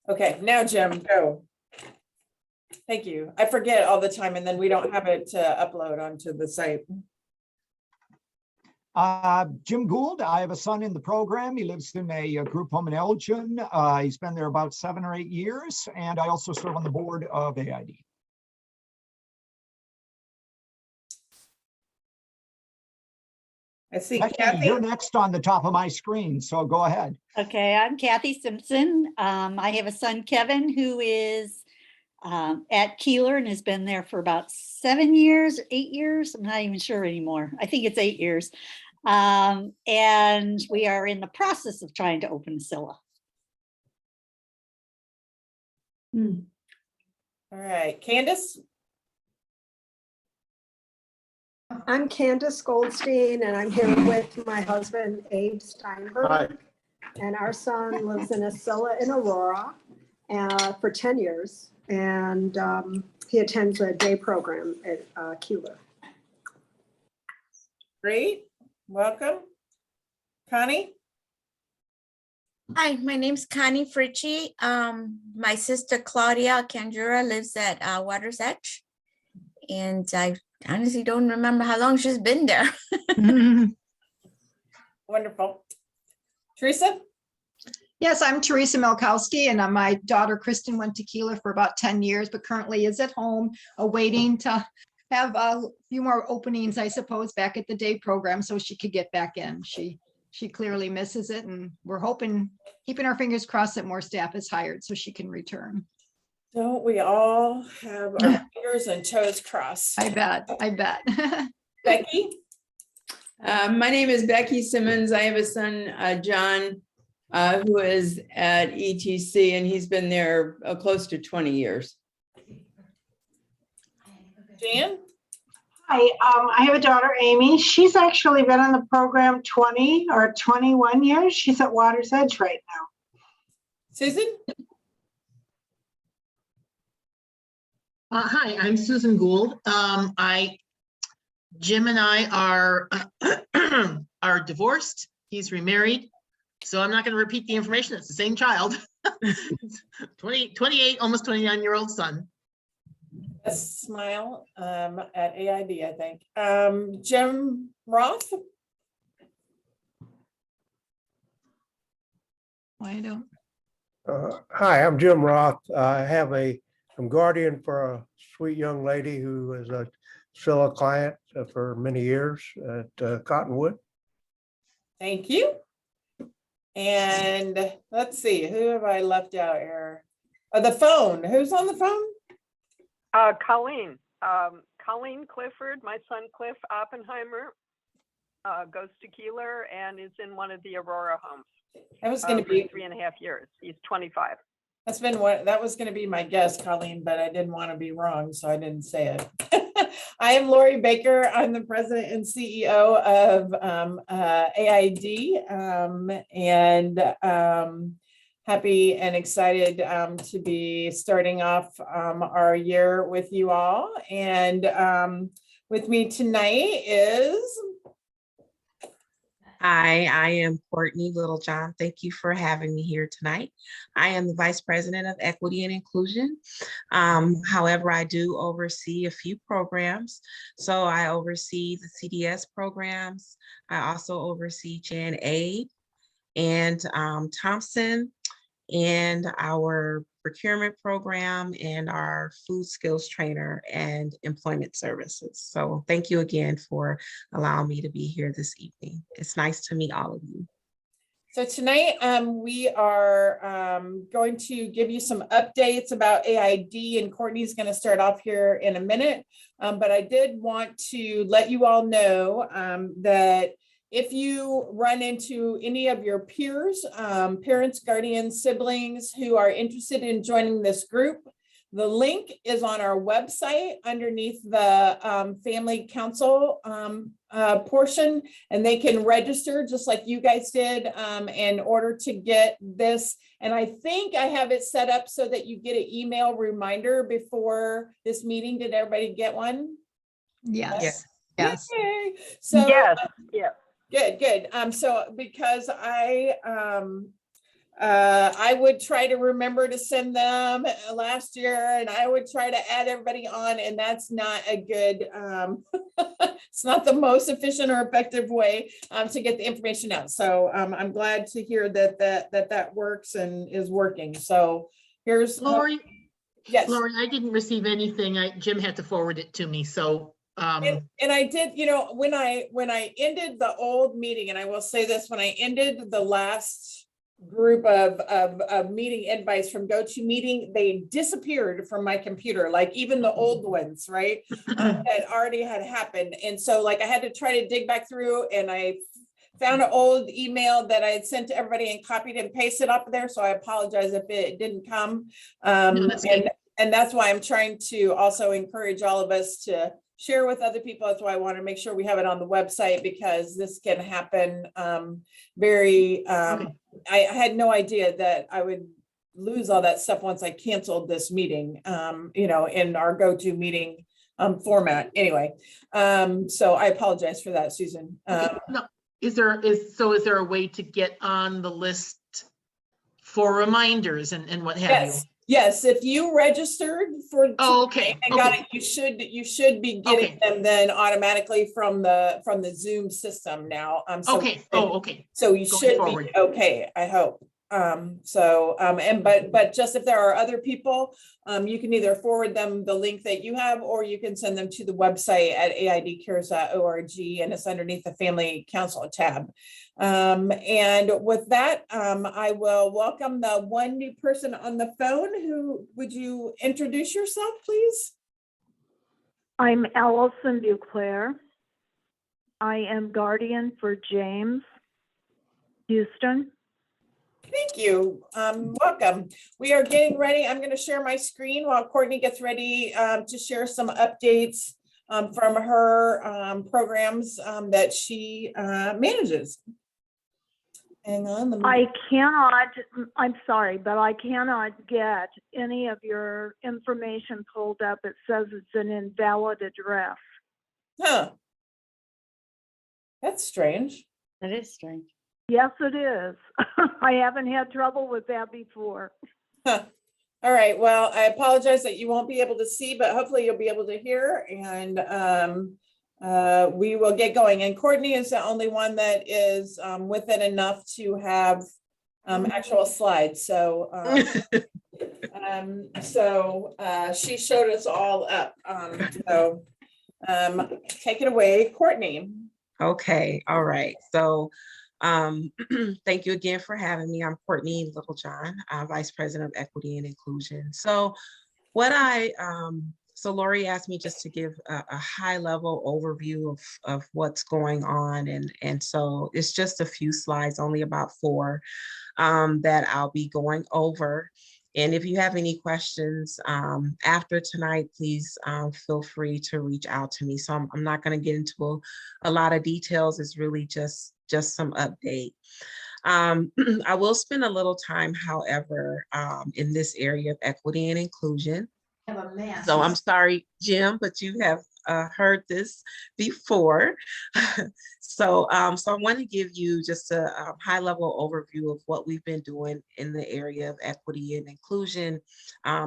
Okay, now Jim, go. Thank you. I forget all the time and then we don't have it to upload onto the site. Jim Gould, I have a son in the program. He lives in a group home in Elgin. He's been there about 7 or 8 years, and I also serve on the board of AID. I see Becky, Kathy. you're next on the top of my screen, so go ahead. Okay, I'm Kathy Simpson. I have a son, Kevin, who is at Keeler and has been there for about 7 years, 8 years. I'm not even sure anymore. I think it's 8 years. And we are in the process of trying to open Scylla. All right, Candace. I'm Candace Goldstein, and I'm here with my husband, Abe Steinberg. Hi. And our son lives in Scylla in Aurora for 10 years. And he attends a day program at Keeler. Great, welcome. Connie? Hi, my name's Connie Fritchie. My sister Claudia Kandura lives at Water's Edge. And I honestly don't remember how long she's been there. Wonderful. Teresa? Yes, I'm Teresa Milkowski, and my daughter Kristen went to Keeler for about 10 years, but currently is at home awaiting to have a few more openings, I suppose, back at the day program so she could get back in. She clearly misses it, and we're hoping, keeping our fingers crossed that more staff is hired so she can return. Don't we all have our fingers and toes crossed? I bet. Becky? My name is Becky Simmons. I have a son, John, who is at ETC, and he's been there close to 20 years. Jan? Hi, I have a daughter, Amy. She's actually been in the program 20 or 21 years. She's at Water's Edge right now. Susan? Hi, I'm Susan Gould. Jim and I are divorced. He's remarried. So I'm not going to repeat the information. It's the same child. 28, almost 29-year-old son. A smile at AID, I think. Jim Roth? I don't. Hi, I'm Jim Roth. I'm guardian for a sweet young lady who is a Scylla client for many years at Cottonwood. Thank you. And let's see, who have I left out here? The phone. Who's on the phone? Colleen. Colleen Clifford, my son Cliff Oppenheimer, goes to Keeler and is in one of the Aurora homes. That was going to be 3.5 years. He's 25. That was going to be my guess, Colleen, but I didn't want to be wrong, so I didn't say it. I am Lori Baker. I'm the president and CEO of AID, and happy and excited to be starting off our year with you all. And with me tonight is... Hi, I am Courtney Littlejohn. Thank you for having me here tonight. I am the Vice President of Equity and Inclusion. However, I do oversee a few programs. So I oversee the CDS programs. I also oversee Jan Aid and Thompson and our procurement program and our food skills trainer and employment services. So thank you again for allowing me to be here this evening. It's nice to meet all of you. So tonight we are going to give you some updates about AID, and Courtney's going to start off here in a minute. But I did want to let you all know that if you run into any of your peers, parents, guardians, siblings who are interested in joining this group, the link is on our website underneath the family council portion, and they can register just like you guys did in order to get this. And I think I have it set up so that you get an email reminder before this meeting. Did everybody get one? Yes. Yay. So yes. Yeah. Good. So because I I would try to remember to send them last year, and I would try to add everybody on, and that's not a good, it's not the most efficient or effective way to get the information out. So I'm glad to hear that works and is working. So here's Lori, yes. Lori, I didn't receive anything. Jim had to forward it to me, so. And I did, you know, when I ended the old meeting, and I will say this, when I ended the last group of meeting invites from GoToMeeting, they disappeared from my computer, like even the old ones, right? That already had happened. And so like I had to try to dig back through, and I found an old email that I had sent to everybody and copied and pasted up there. So I apologize if it didn't come. No, that's good. And that's why I'm trying to also encourage all of us to share with other people. That's why I want to make sure we have it on the website, because this can happen Okay. I had no idea that I would lose all that stuff once I canceled this meeting, you know, in our GoToMeeting format anyway. So I apologize for that, Susan. No, is there a way to get on the list for reminders and what have you? Yes, if you registered for okay. and got it, you should be getting them then automatically from the Zoom system now. So okay. So you Going should forward. be okay, I hope. But just if there are other people, you can either forward them the link that you have, or you can send them to the website at aidcares.org, and it's underneath the Family Council tab. And with that, I will welcome the one new person on the phone. Would you introduce yourself, please? I'm Allison Duclair. I am guardian for James Houston. Thank you. Welcome. We are getting ready. I'm going to share my screen while Courtney gets ready to share some updates from her programs that she manages. Hang on. I'm sorry, but I cannot get any of your information pulled up. It says it's an invalid address. Huh. That's strange. That is strange. Yes, it is. I haven't had trouble with that before. Huh. All right. Well, I apologize that you won't be able to see, but hopefully you'll be able to hear, and we will get going. And Courtney is the only one that is with it enough to have actual slides. So, she showed us all up. Take it away, Courtney. Okay, all right. So thank you again for having me. I'm Courtney Littlejohn, Vice President of Equity and Inclusion. So so Lori asked me just to give a high level overview of what's going on. And so it's just a few slides, only about 4 that I'll be going over. And if you have any questions after tonight, please feel free to reach out to me. So I'm not going to get into a lot of details. It's really just some update. I will spend a little time, however, in this area of equity and inclusion. So I'm sorry, Jim, but you have heard this before. So I want to give you just a high-level overview of what we've been doing in the area of equity and inclusion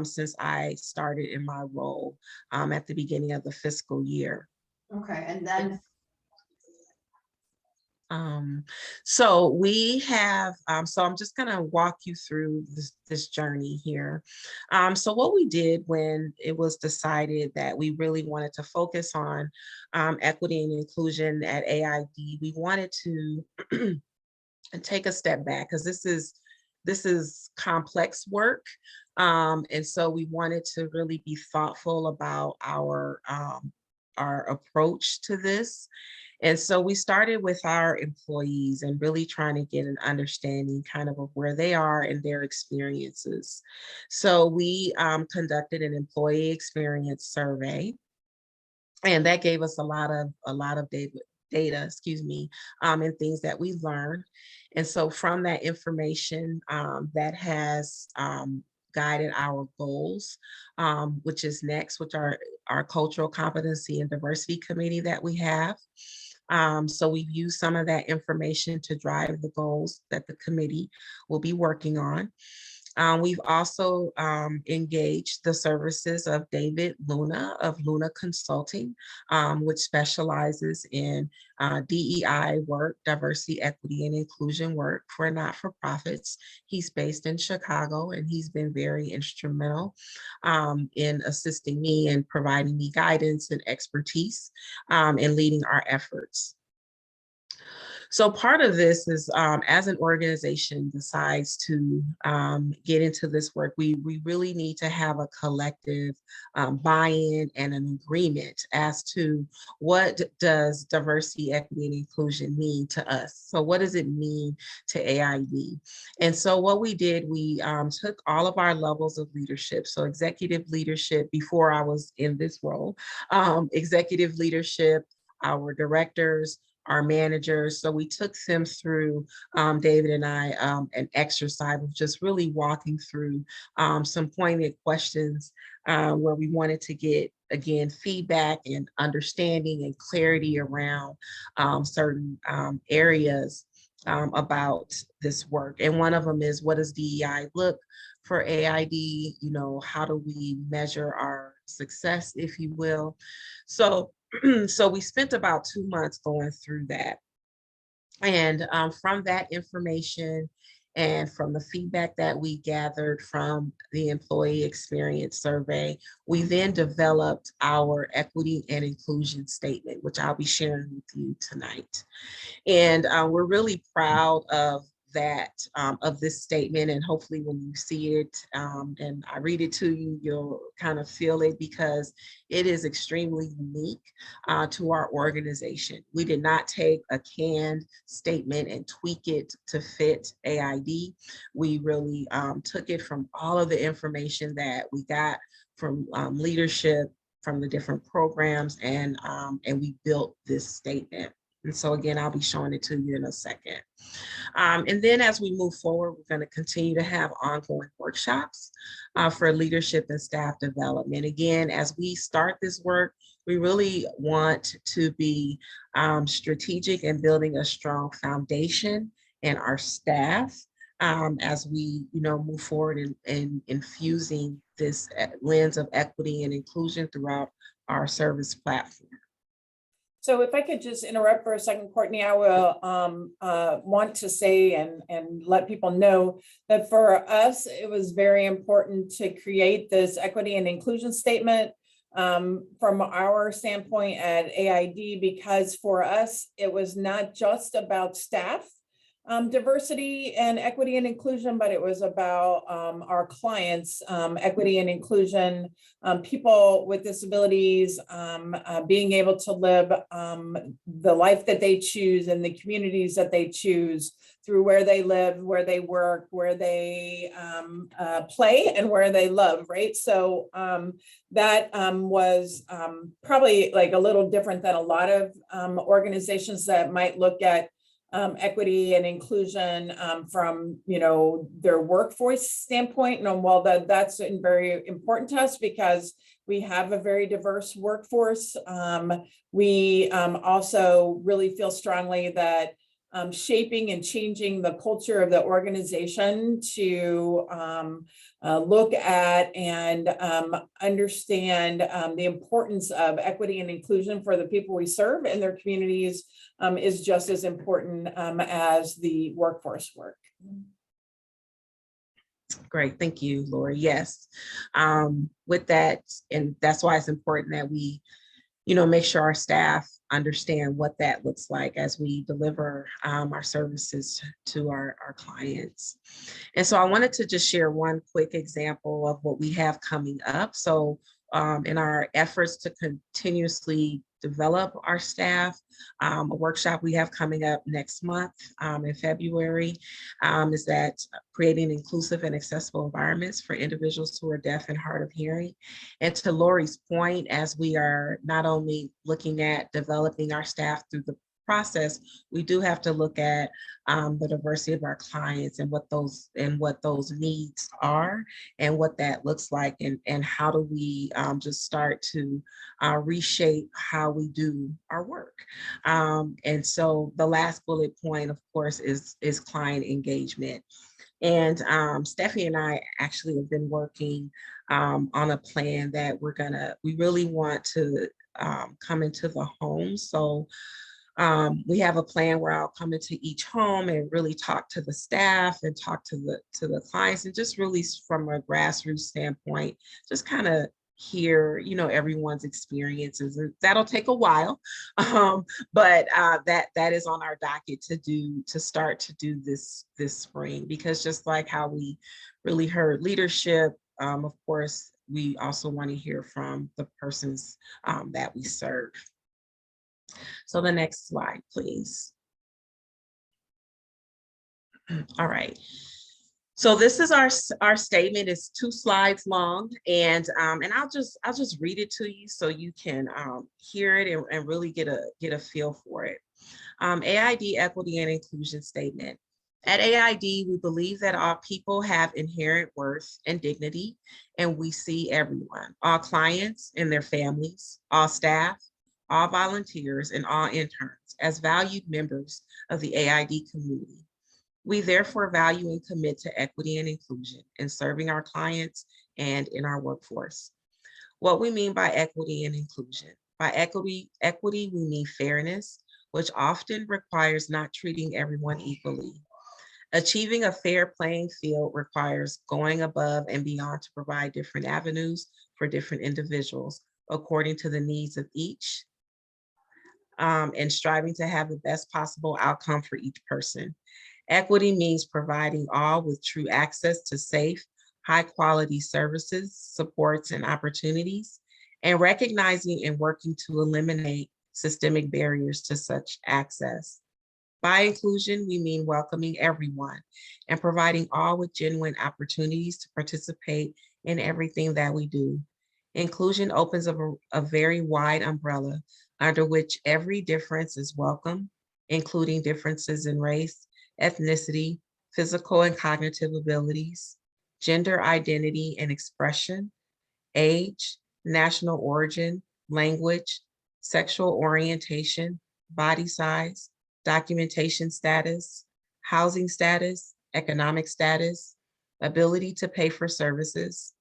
since I started in my role at the beginning of the fiscal year. Okay, and then so we have, so I'm just gonna walk you through this journey here. So what we did when it was decided that we really wanted to focus on equity and inclusion at AID, we wanted to take a step back, because this is complex work. And so we wanted to really be thoughtful about our approach to this. And so we started with our employees and really trying to get an understanding kind of where they are and their experiences. So we conducted an employee experience survey, and that gave us a lot of data, excuse me, and things that we learned. And so from that information that has guided our goals, which is next, which are our cultural competency and diversity committee that we have. So we've used some of that information to drive the goals that the committee will be working on. We've also engaged the services of David Luna of Luna Consulting, which specializes in DEI work, diversity, equity, and inclusion work for not-for-profits. He's based in Chicago, and he's been very instrumental in assisting me and providing me guidance and expertise in leading our efforts. So part of this is as an organization decides to get into this work, we really need to have a collective buy-in and an agreement as to what does diversity, equity, and inclusion mean to us. So what does it mean to AID? And so what we did, we took all of our levels of leadership. So executive leadership before I was in this role, executive leadership, our directors, our managers. So we took them through, David and I, an exercise of just really walking through some pointed questions where we wanted to get, again, feedback and understanding and clarity around certain areas about this work. And one of them is, what does DEI look for AID? You know, how do we measure our success, if you will? So we spent about 2 months going through that. And from that information and from the feedback that we gathered from the employee experience survey, we then developed our equity and inclusion statement, which I'll be sharing with you tonight. And we're really proud of that, of this statement. And hopefully when you see it and I read it to you, you'll kind of feel it, because it is extremely unique to our organization. We did not take a canned statement and tweak it to fit AID. We really took it from all of the information that we got from leadership, from the different programs, and we built this statement. And so again, I'll be showing it to you in a second. And then as we move forward, we're going to continue to have ongoing workshops for leadership and staff development. Again, as we start this work, we really want to be strategic in building a strong foundation in our staff as we, move forward in infusing this lens of equity and inclusion throughout our service platform. So if I could just interrupt for a second, Courtney, I will want to say and let people know that for us, it was very important to create this equity and inclusion statement from our standpoint at AID, because for us, it was not just about staff diversity and equity and inclusion, but it was about our clients, equity and inclusion, people with disabilities, being able to live the life that they choose in the communities that they choose through where they live, where they work, where they play, and where they love, right? So that was probably like a little different than a lot of organizations that might look at equity and inclusion from their workforce standpoint. And while that's very important to us because we have a very diverse workforce, we also really feel strongly that shaping and changing the culture of the organization to look at and understand the importance of equity and inclusion for the people we serve and their communities is just as important as the workforce work. Great, thank you, Lori. Yes, with that, and that's why it's important that we, make sure our staff understand what that looks like as we deliver our services to our clients. And so I wanted to just share one quick example of what we have coming up. So in our efforts to continuously develop our staff, a workshop we have coming up next month in February is that creating inclusive and accessible environments for individuals who are deaf and hard of hearing. And to Lori's point, as we are not only looking at developing our staff through the process, we do have to look at the diversity of our clients and what those needs are and what that looks like, and how do we just start to reshape how we do our work. And so the last bullet point, of course, is client engagement. And Steffi and I actually have been working on a plan that we really want to come into the home. So we have a plan where I'll come into each home and really talk to the staff and talk to the clients, and just really from a grassroots standpoint, just kind of hear, everyone's experiences. And that'll take a while, but that is on our docket to start to do this spring, because just like how we really heard leadership, of course, we also want to hear from the persons that we serve. So the next slide, please. All right. So this is our statement. It's 2 slides long, and I'll just read it to you so you can hear it and really get a feel for it. AID Equity and Inclusion Statement. At AID, we believe that all people have inherent worth and dignity, and we see everyone, all clients and their families, all staff, all volunteers, and all interns as valued members of the AID community. We therefore value and commit to equity and inclusion in serving our clients and in our workforce. What we mean by equity and inclusion. By equity, we mean fairness, which often requires not treating everyone equally. Achieving a fair playing field requires going above and beyond to provide different avenues for different individuals according to the needs of each, and striving to have the best possible outcome for each person. Equity means providing all with true access to safe, high quality services, supports, and opportunities, and recognizing and working to eliminate systemic barriers to such access. By inclusion, we mean welcoming everyone and providing all with genuine opportunities to participate in everything that we do. Inclusion opens up a very wide umbrella under which every difference is welcome, including differences in race, ethnicity, physical and cognitive abilities, gender identity and expression, age, national origin, language, sexual orientation, body size, documentation status, housing status, economic status, ability to pay for services,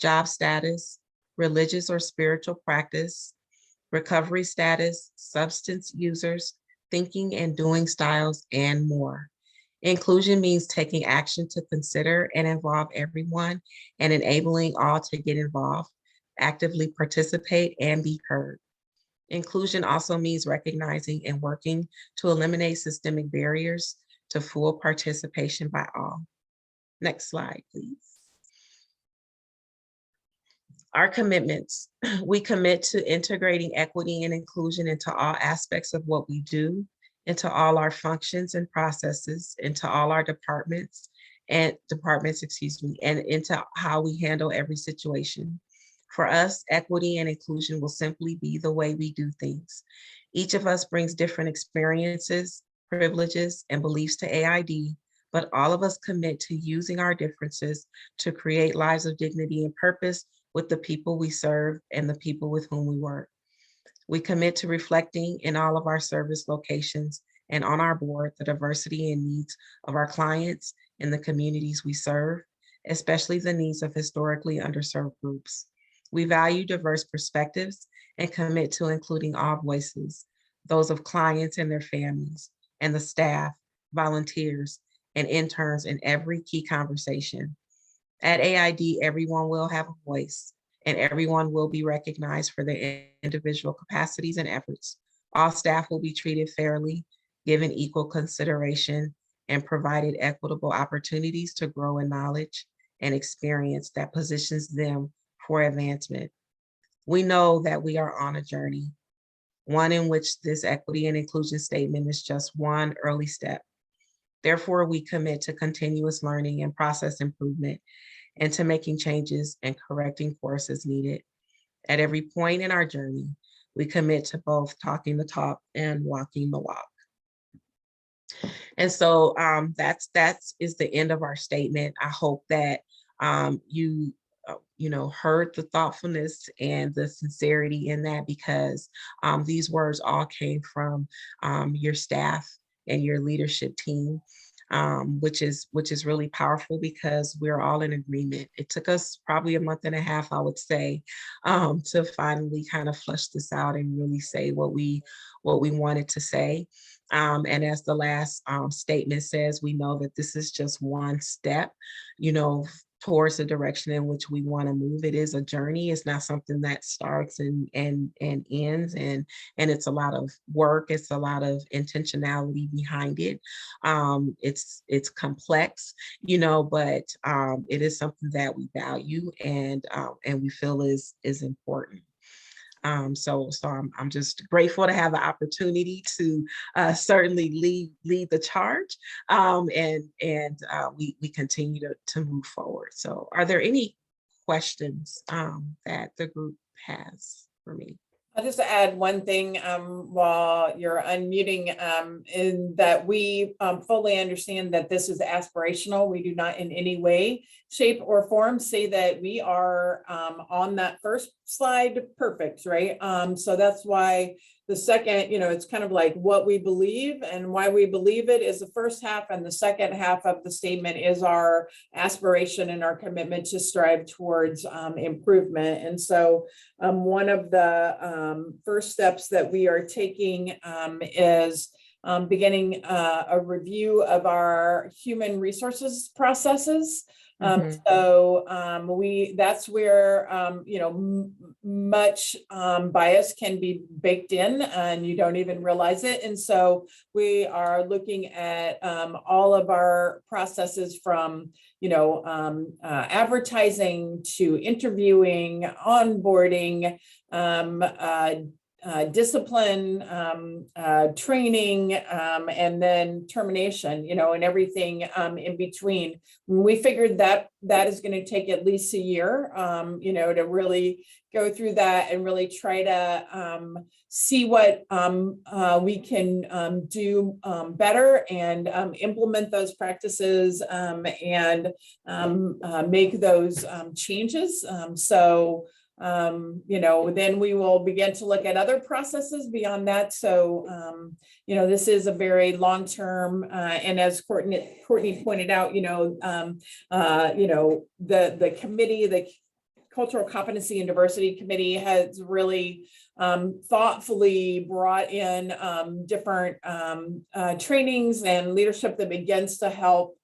job status, religious or spiritual practice, recovery status, substance users, thinking and doing styles, and more. Inclusion means taking action to consider and involve everyone and enabling all to get involved, actively participate, and be heard. Inclusion also means recognizing and working to eliminate systemic barriers to full participation by all. Next slide, please. Our commitments. We commit to integrating equity and inclusion into all aspects of what we do, into all our functions and processes, into all our departments, and into how we handle every situation. For us, equity and inclusion will simply be the way we do things. Each of us brings different experiences, privileges, and beliefs to AID, but all of us commit to using our differences to create lives of dignity and purpose with the people we serve and the people with whom we work. We commit to reflecting in all of our service locations and on our board the diversity and needs of our clients and the communities we serve, especially the needs of historically underserved groups. We value diverse perspectives and commit to including all voices, those of clients and their families, and the staff, volunteers, and interns in every key conversation. At AID, everyone will have a voice and everyone will be recognized for their individual capacities and efforts. All staff will be treated fairly, given equal consideration, and provided equitable opportunities to grow in knowledge and experience that positions them for advancement. We know that we are on a journey, one in which this equity and inclusion statement is just one early step. Therefore, we commit to continuous learning and process improvement and to making changes and correcting course as needed. At every point in our journey, we commit to both talking the talk and walking the walk. And so that's is the end of our statement. I hope that you heard the thoughtfulness and the sincerity in that, because these words all came from your staff and your leadership team, which is really powerful, because we're all in agreement. It took us probably a month and a half, I would say, to finally kind of flush this out and really say what we wanted to say. And as the last statement says, we know that this is just one step, towards the direction in which we want to move. It is a journey. It's not something that starts and ends, and it's a lot of work. It's a lot of intentionality behind it. It's complex, but it is something that we value and we feel is important. So I'm just grateful to have the opportunity to certainly lead the charge, and we continue to move forward. So are there any questions that the group has for me? I'll just add one thing while you're unmuting, in that we fully understand that this is aspirational. We do not in any way, shape, or form say that we are on that first slide perfect, right? So that's why the second, it's kind of like what we believe, and why we believe it is the first half, and the second half of the statement is our aspiration and our commitment to strive towards improvement. And so one of the first steps that we are taking is beginning a review of our human resources processes. So that's where, much bias can be baked in and you don't even realize it. And so we are looking at all of our processes from, advertising to interviewing, onboarding, discipline, training, and then termination, and everything in between. We figured that is going to take at least a year, to really go through that and really try to see what we can do better and implement those practices and make those changes. Then we will begin to look at other processes beyond that. So, this is a very long-term, and as Courtney pointed out, the committee, the Cultural Competency and Diversity Committee, has really thoughtfully brought in different trainings and leadership that begins to help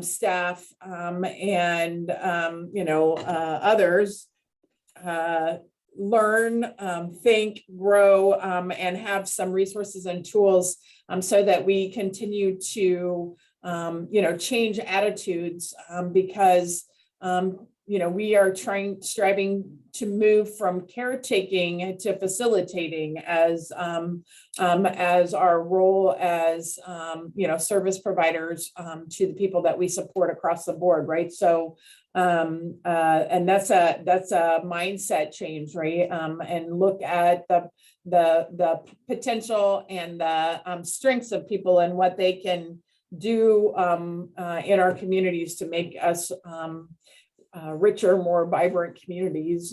staff and, others learn, think, grow, and have some resources and tools so that we continue to, change attitudes, because, we are striving to move from caretaking to facilitating as our role as, service providers to the people that we support across the board, right? So, and that's a mindset change, right? And look at the potential and the strengths of people and what they can do in our communities to make us richer, more vibrant communities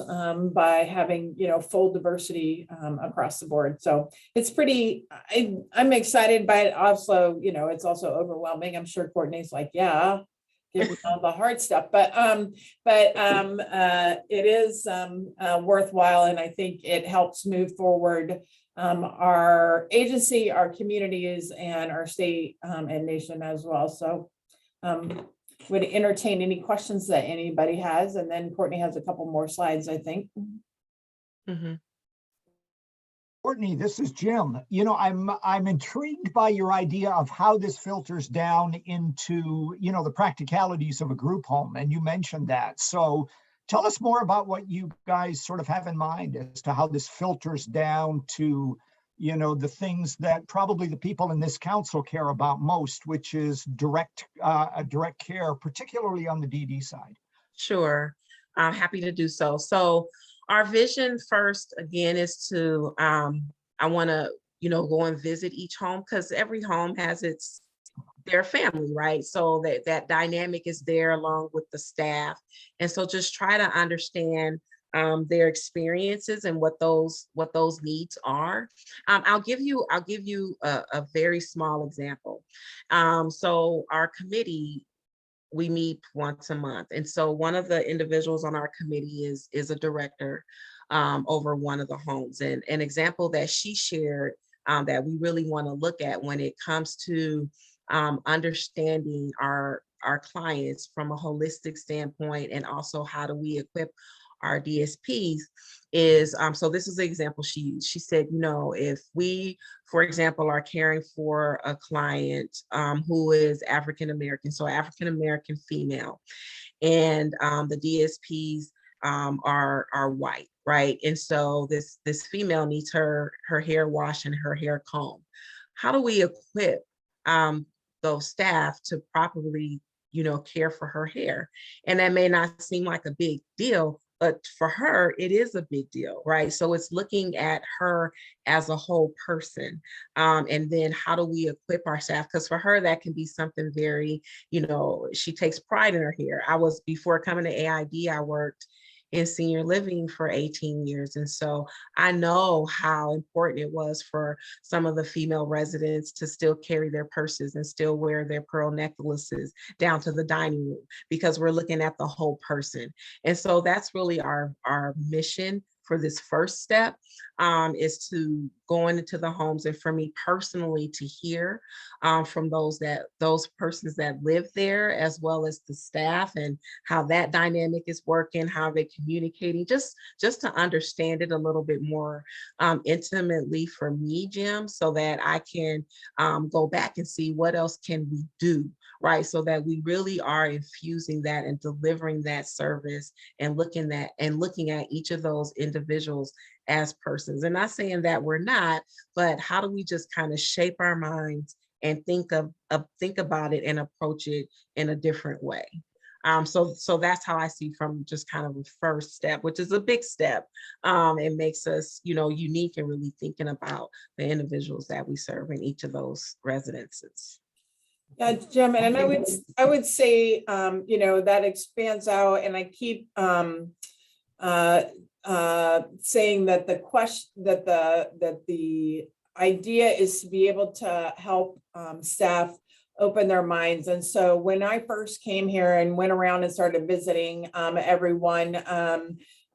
by having, full diversity across the board. So it's I'm excited by it. Also, it's also overwhelming. I'm sure Courtney's like, yeah, give me all the hard stuff, but it is worthwhile, and I think it helps move forward our agency, our communities, and our state and nation as well. So would entertain any questions that anybody has, and then Courtney has a couple more slides, I think. Courtney, this is Jim. I'm intrigued by your idea of how this filters down into, the practicalities of a group home, and you mentioned that. So tell us more about what you guys sort of have in mind as to how this filters down to, the things that probably the people in this council care about most, which is direct care, particularly on the DD side. Sure, I'm happy to do so. So our vision first, again, is to, I want to go and visit each home, because every home has their family, right? So that dynamic is there along with the staff. And so just try to understand their experiences and what those needs are. I'll give you a very small example. So our committee, we meet once a month. And so one of the individuals on our committee is a director over one of the homes. And an example that she shared that we really want to look at when it comes to understanding our clients from a holistic standpoint, and also how do we equip our DSPs is, so this is the example she used. She said, if we, for example, are caring for a client who is African-American, so African-American female, and the DSPs are white, right? And so this female needs her hair washed and her hair combed. How do we equip those staff to properly, care for her hair? And that may not seem like a big deal, but for her, it is a big deal, right? So it's looking at her as a whole person. And then how do we equip our staff? Because for her, that can be something very, she takes pride in her hair. Before coming to AID, I worked in senior living for 18 years. And so I know how important it was for some of the female residents to still carry their purses and still wear their pearl necklaces down to the dining room, because we're looking at the whole person. And so that's really our mission for this first step, is to go into the homes, and for me personally to hear from those persons that live there, as well as the staff, and how that dynamic is working, how they're communicating, just to understand it a little bit more intimately for me, Jim, so that I can go back and see what else can we do, right? So that we really are infusing that and delivering that service, and looking at each of those individuals as persons. And not saying that we're not, but how do we just kind of shape our minds and think about it and approach it in a different way? So that's how I see from just kind of a first step, which is a big step. It makes us, unique, and really thinking about the individuals that we serve in each of those residences. Yeah, Jim, and I would say, that expands out, and I keep saying that the idea is to be able to help staff open their minds. And so when I first came here and went around and started visiting everyone,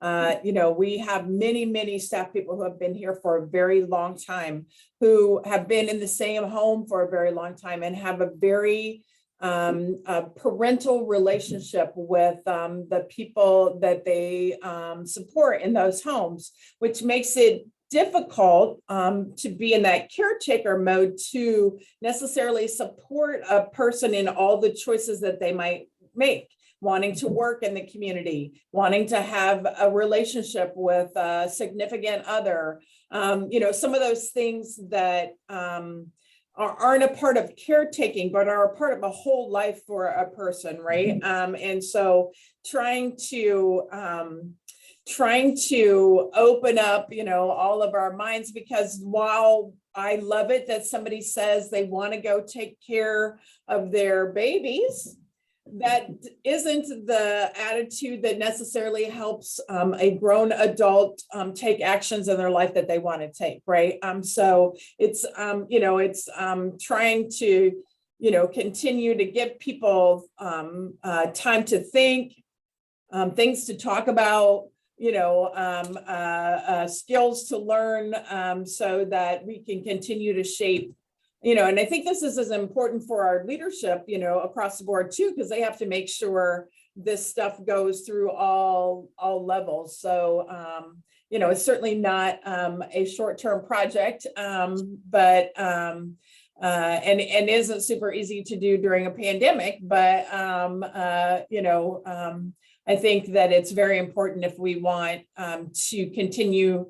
we have many staff people who have been here for a very long time, who have been in the same home for a very long time, and have a very parental relationship with the people that they support in those homes, which makes it difficult to be in that caretaker mode to necessarily support a person in all the choices that they might make, wanting to work in the community, wanting to have a relationship with a significant other, some of those things that aren't a part of caretaking, but are a part of a whole life for a person, right? And so trying to open up, all of our minds, because while I love it that somebody says they want to go take care of their babies, that isn't the attitude that necessarily helps a grown adult take actions in their life that they want to take, right? So it's trying to continue to give people time to think, things to talk about, skills to learn, so that we can continue to shape. And I think this is as important for our leadership, across the board too, because they have to make sure this stuff goes through all levels. So, it's certainly not a short-term project, but and isn't super easy to do during a pandemic. But I think that it's very important if we want to continue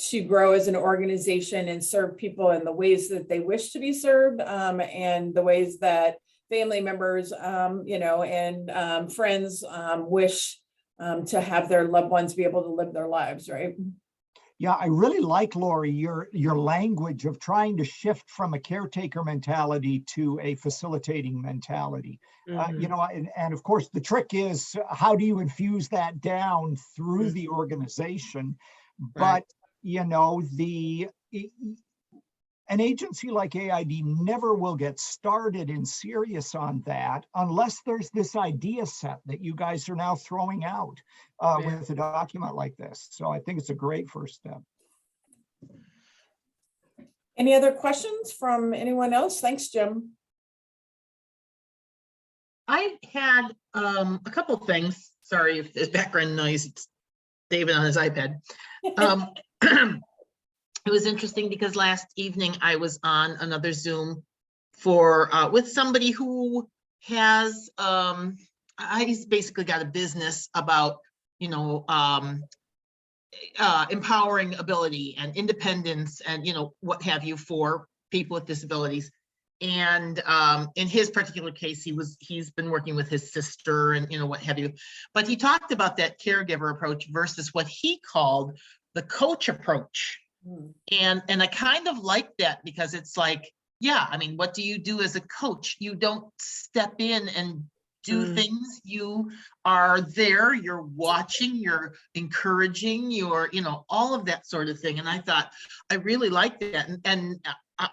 to grow as an organization and serve people in the ways that they wish to be served, and the ways that family members, and friends wish to have their loved ones be able to live their lives, right? Yeah, I really like, Lori, your language of trying to shift from a caretaker mentality to a facilitating mentality. You know, and of course, the trick is how do you infuse that down through the organization? But, you know, an agency like AID never will get started in serious on that unless there's this idea set that you guys are now throwing out with a document like this. So I think it's a great first step. Any other questions from anyone else? Thanks, Jim. I had a couple things. Sorry if there's background noise. It's David on his iPad. It was interesting because last evening I was on another Zoom for with somebody who has he's basically got a business about, you know, empowering ability and independence and, you know, what have you for people with disabilities. And in his particular case, he's been working with his sister and, you know, what have you. But he talked about that caregiver approach versus what he called the coach approach. And I kind of like that because it's like, yeah, I mean, what do you do as a coach? You don't step in and do things. You are there, you're watching, you're encouraging, you're, you know, all of that sort of thing. And I thought, I really like that. And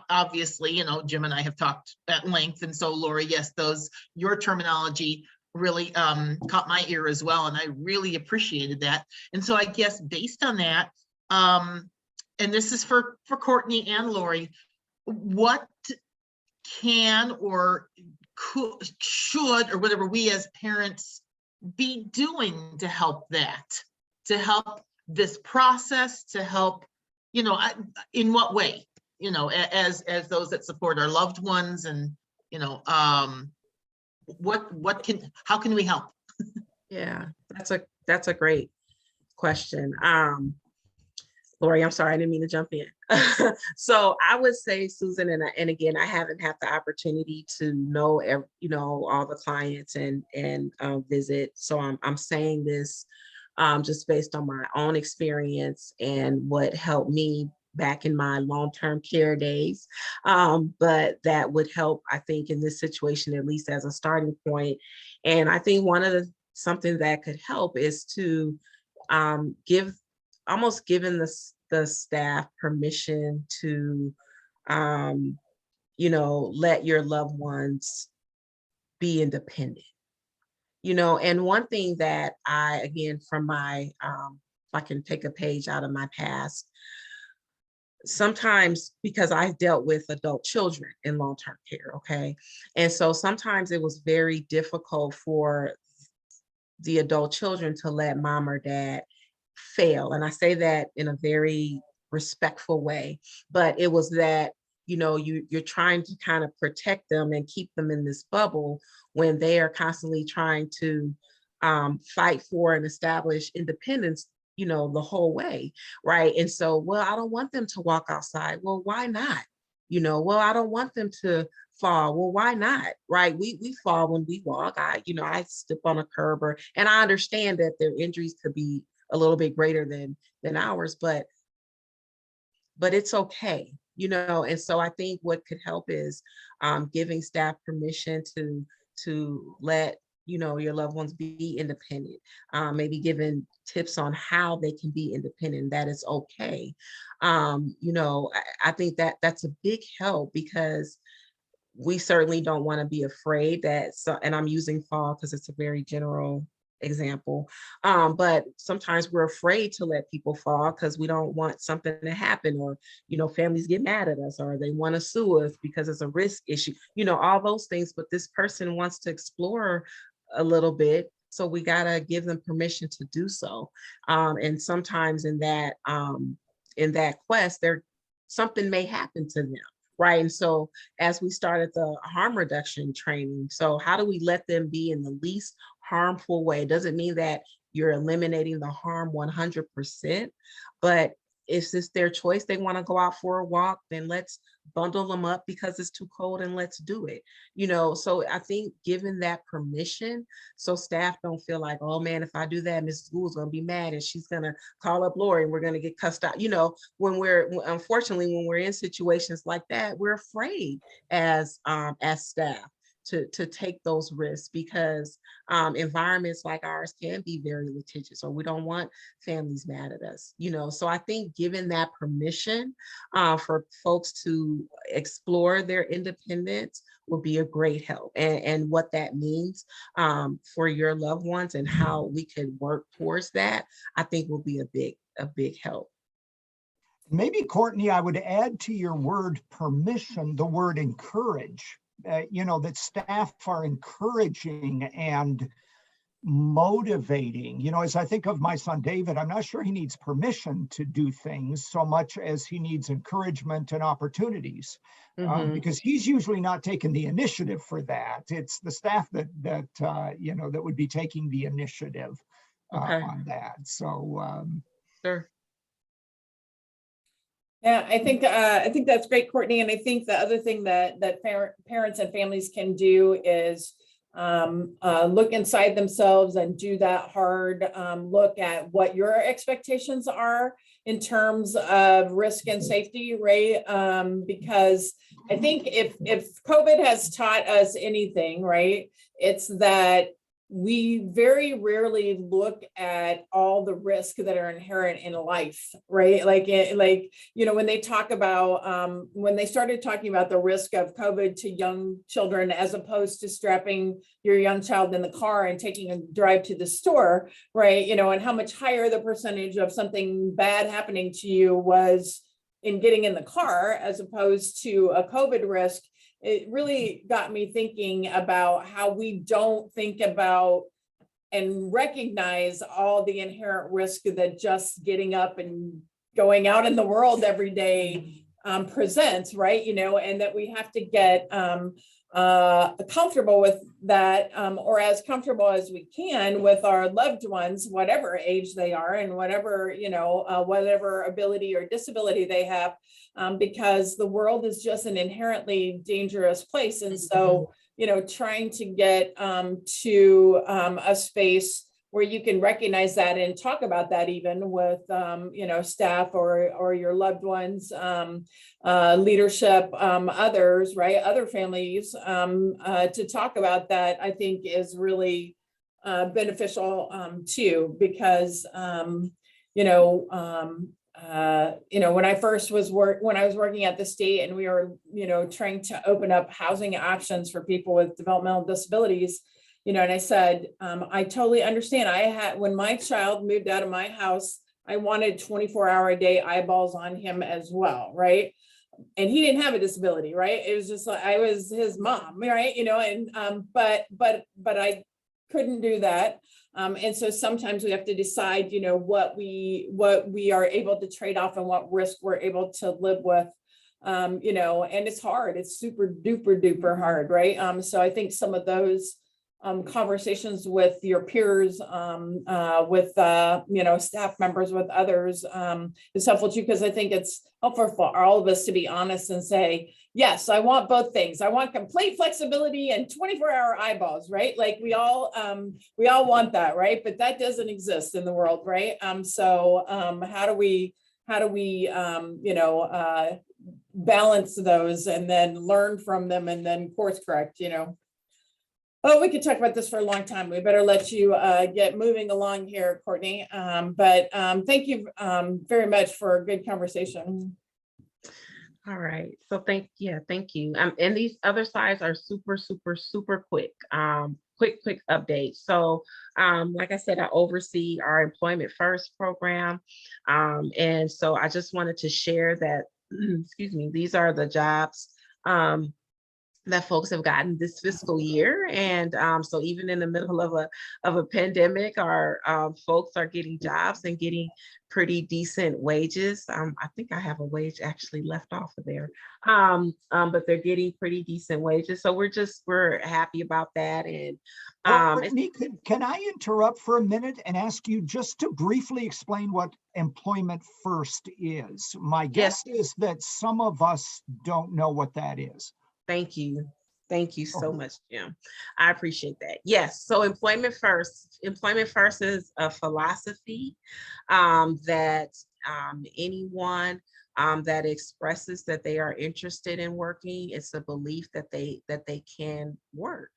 obviously, you know, Jim and I have talked at length. And so Lori, yes, your terminology really caught my ear as well. And I really appreciated that. And so I guess based on that, and this is for Courtney and Lori, what can or should or whatever we as parents be doing to help this process, to help, you know, in what way, you know, as those that support our loved ones, and, you know, how can we help? Yeah, that's a great question. Lori, I'm sorry, I didn't mean to jump in. So I would say, Susan, and again, I haven't had the opportunity to know, you know, all the clients and visit. So I'm saying this just based on my own experience and what helped me back in my long-term care days. But that would help, I think, in this situation, at least as a starting point. And I think something that could help is to giving the staff permission to, you know, let your loved ones be independent. You know, and one thing that again, from my, if I can take a page out of my past, sometimes because I dealt with adult children in long-term care, okay? And so sometimes it was very difficult for the adult children to let mom or dad fail. And I say that in a very respectful way, but it was that, you know, you're trying to kind of protect them and keep them in this bubble when they are constantly trying to fight for and establish independence, you know, the whole way, right? And so, well, I don't want them to walk outside. Well, why not? You know, well, I don't want them to fall. Well, why not? Right? We fall when we walk. I step on a curb, and I understand that their injuries could be a little bit greater than ours, but it's okay, you know. And so I think what could help is giving staff permission to let, you know, your loved ones be independent, maybe giving tips on how they can be independent, that it's okay. You know, I think that that's a big help, because we certainly don't want to be afraid that, and I'm using fall because it's a very general example, but sometimes we're afraid to let people fall because we don't want something to happen, or, you know, families get mad at us, or they want to sue us because it's a risk issue, you know, all those things. But this person wants to explore a little bit, so we got to give them permission to do so. And sometimes in that quest, something may happen to them, right? And so as we started the harm reduction training, so how do we let them be in the least harmful way? It doesn't mean that you're eliminating the harm 100%, but if it's their choice, they want to go out for a walk, then let's bundle them up because it's too cold and let's do it. You know, so I think giving that permission so staff don't feel like, oh man, if I do that, Mrs. Gould's gonna be mad and she's gonna call up Lori and we're gonna get cussed out. You know, unfortunately, when we're in situations like that, we're afraid as staff to take those risks because environments like ours can be very litigious, or we don't want families mad at us, you know. So I think giving that permission for folks to explore their independence will be a great help, and what that means for your loved ones and how we could work towards that, I think will be a big help. Maybe, Courtney, I would add to your word permission, the word encourage. You know, that staff are encouraging and motivating. You know, as I think of my son, David, I'm not sure he needs permission to do things so much as he needs encouragement and opportunities, because he's usually not taking the initiative for that. It's the staff that you know, that would be taking the initiative on that. So, Sure. Yeah, I think that's great, Courtney. And I think the other thing that parents and families can do is look inside themselves and do that hard look at what your expectations are in terms of risk and safety, right? Because I think if COVID has taught us anything, right, it's that we very rarely look at all the risks that are inherent in life, right? Like, you know, when they talk about, when they started talking about the risk of COVID to young children, as opposed to strapping your young child in the car and taking a drive to the store, right? You know, and how much higher the percentage of something bad happening to you was in getting in the car as opposed to a COVID risk. It really got me thinking about how we don't think about and recognize all the inherent risk that just getting up and going out in the world every day presents, right? You know, and that we have to get comfortable with that, or as comfortable as we can with our loved ones, whatever age they are and whatever, you know, whatever ability or disability they have, because the world is just an inherently dangerous place. And so, you know, trying to get to a space where you can recognize that and talk about that even with, you know, staff or your loved ones, leadership, others, right? Other families, to talk about that, I think is really beneficial too, because, you know, when I first was when I was working at the state and we were, you know, trying to open up housing options for people with developmental disabilities, you know, and I said, I totally understand. When my child moved out of my house, I wanted 24-hour-a-day eyeballs on him as well, right? And he didn't have a disability, right? It was just like I was his mom, right? You know, and but I couldn't do that. And so sometimes we have to decide, you know, what we are able to trade off and what risk we're able to live with. You know, and it's hard. It's super duper hard, right? So I think some of those conversations with your peers, with you know, staff members, with others, is helpful too, because I think it's helpful for all of us to be honest and say, yes, I want both things. I want complete flexibility and 24-hour eyeballs, right? Like we all want that, right? But that doesn't exist in the world, right? So how do we you know, balance those and then learn from them and then course correct, you know? Oh, we could talk about this for a long time. We better let you get moving along here, Courtney. But thank you very much for a good conversation. All right. So thank you. And these other slides are super quick. Quick update. So like I said, I oversee our Employment First program. And so I just wanted to share that, excuse me, these are the jobs that folks have gotten this fiscal year. And so even in the middle of a pandemic, our folks are getting jobs and getting pretty decent wages. I think I have a wage actually left off of there, but they're getting pretty decent wages. So we're happy about that. And Courtney, can I interrupt for a minute and ask you just to briefly explain what Employment First is? My guess is that some of us don't know what that is. Thank you. Thank you so much, Jim. I appreciate that. Yes. So Employment First is a philosophy that anyone that expresses that they are interested in working, it's a belief that they can work.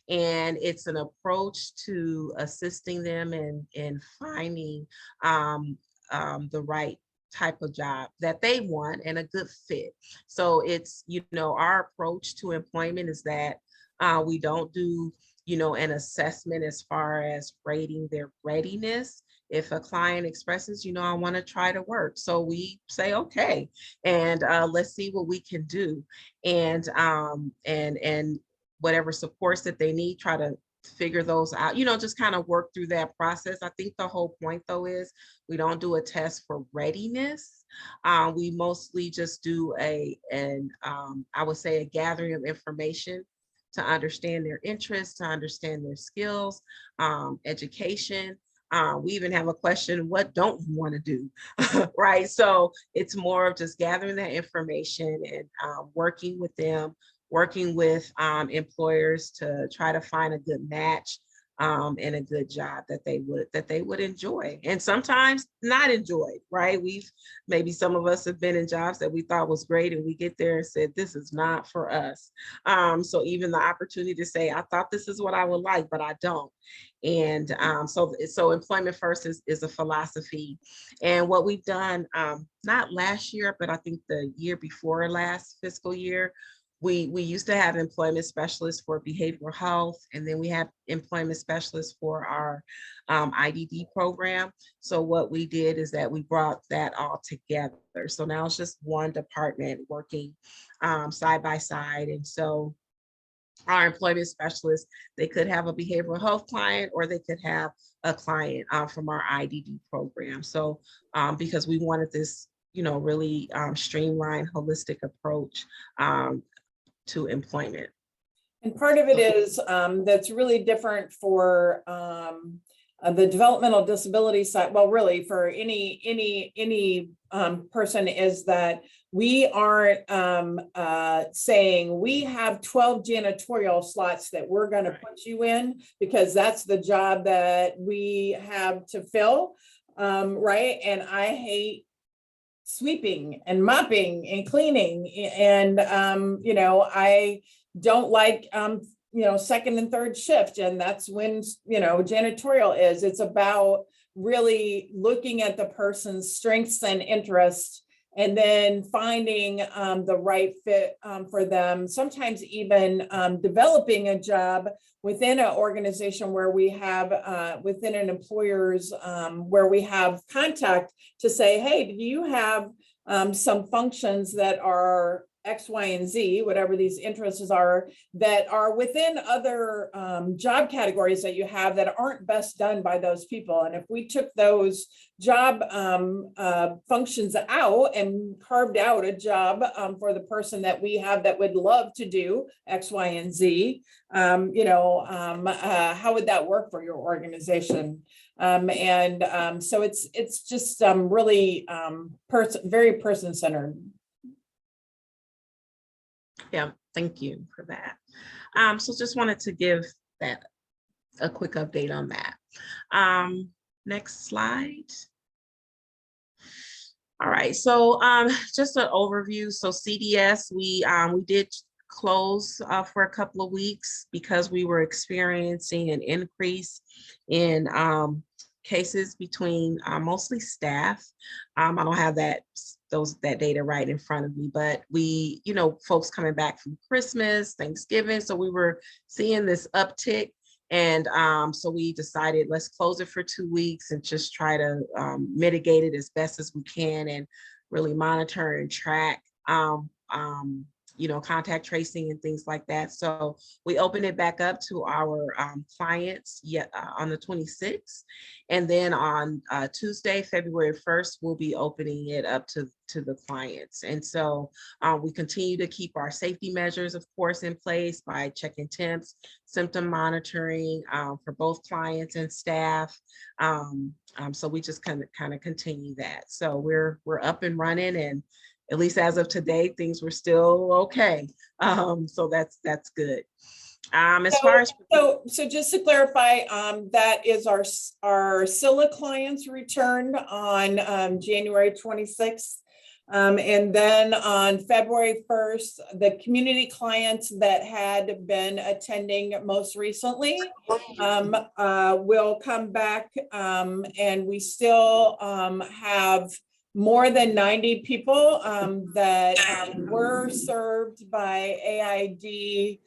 And it's an approach to assisting them in finding the right type of job that they want and a good fit. So it's, our approach to employment is that we don't do, an assessment as far as rating their readiness. If a client expresses, I want to try to work. So we say, okay, and let's see what we can do. And whatever supports that they need, try to figure those out, just kind of work through that process. I think the whole point though is we don't do a test for readiness. We mostly just do I would say a gathering of information to understand their interests, to understand their skills, education. We even have a question, what don't you want to do? Right. So it's more of just gathering that information and working with them, working with employers to try to find a good match and a good job that they would enjoy, and sometimes not enjoy, right? Maybe some of us have been in jobs that we thought was great and we get there and said, this is not for us. So even the opportunity to say, I thought this is what I would like, but I don't. And so Employment First is a philosophy. And what we've done, not last year, but I think the year before last fiscal year, we used to have employment specialists for behavioral health, and then we had employment specialists for our IDD program. So what we did is that we brought that all together. So now it's just one department working side by side. And so our employment specialists, they could have a behavioral health client or they could have a client from our IDD program. So because we wanted this, really streamlined, holistic approach to employment. And part of it is that's really different for the developmental disability side. Well, really for any person is that we aren't saying we have 12 janitorial slots that we're going to put you in because that's the job that we have to fill, right? And I hate sweeping and mopping and cleaning, and I don't like second and third shift, and that's when janitorial is. It's about really looking at the person's strengths and interests and then finding the right fit for them. Sometimes even developing a job within an organization where we have, within an employer's, where we have contact to say, hey, do you have some functions that are X, Y, and Z, whatever these interests are, that are within other job categories that you have that aren't best done by those people. And if we took those job functions out and carved out a job for the person that we have that would love to do X, Y, and Z, how would that work for your organization? So it's just really very person-centered. Yeah, thank you for that. So just wanted to give that a quick update on that. Next slide. All right, so just an overview. So CDS, we did close for a couple of weeks because we were experiencing an increase in cases between mostly staff. I don't have that data right in front of me, but we, folks coming back from Christmas, Thanksgiving. So we were seeing this uptick. And so we decided, let's close it for 2 weeks and just try to mitigate it as best as we can and really monitor and track contact tracing and things like that. So we opened it back up to our clients on the 26th. And then on Tuesday, February 1st, we'll be opening it up to the clients. And so we continue to keep our safety measures, of course, in place by checking temps, symptom monitoring for both clients and staff. So we just kind of continue that. So we're up and running, and at least as of today, things were still okay. So that's good. So just to clarify, that is our Scylla clients returned on January 26th. And then on February 1st, the community clients that had been attending most recently will come back, and we still have more than 90 people that were served by AID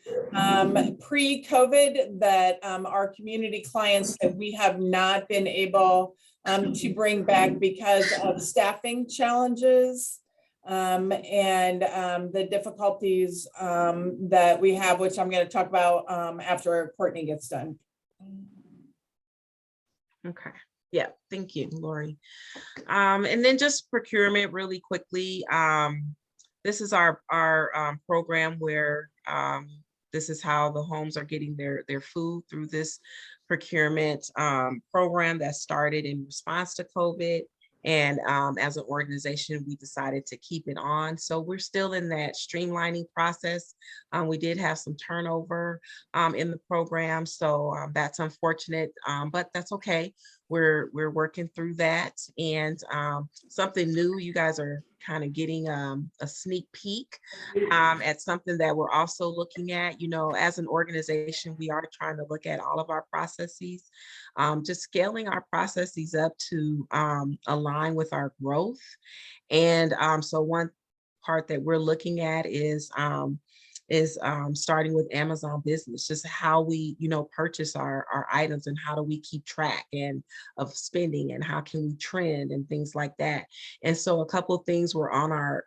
pre-COVID that are community clients that we have not been able to bring back because of staffing challenges and the difficulties that we have, which I'm going to talk about after Courtney gets done. Okay. Yeah, thank you, Lori. And then just procurement really quickly. This is our program where this is how the homes are getting their food through this procurement program that started in response to COVID. And as an organization, we decided to keep it on. So we're still in that streamlining process. We did have some turnover in the program. So that's unfortunate, but that's okay. We're working through that. And something new, you guys are kind of getting a sneak peek at something that we're also looking at. As an organization, we are trying to look at all of our processes, just scaling our processes up to align with our growth. And so one part that we're looking at is starting with Amazon Business, just how we, purchase our items and how do we keep track of spending and how can we trend and things like that. And so a couple of things were on our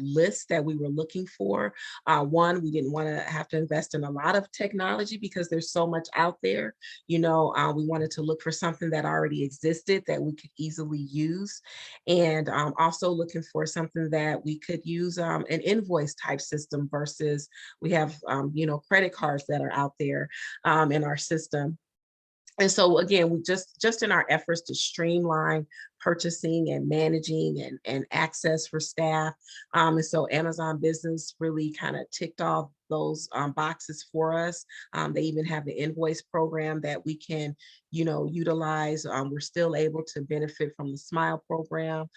list that we were looking for. One, we didn't want to have to invest in a lot of technology because there's so much out there. We wanted to look for something that already existed that we could easily use. And also looking for something that we could use an invoice type system versus we have, credit cards that are out there in our system. And so again, we just in our efforts to streamline purchasing and managing and access for staff. And so Amazon Business really kind of ticked off those boxes for us. They even have the invoice program that we can, utilize. We're still able to benefit from the SMILE program.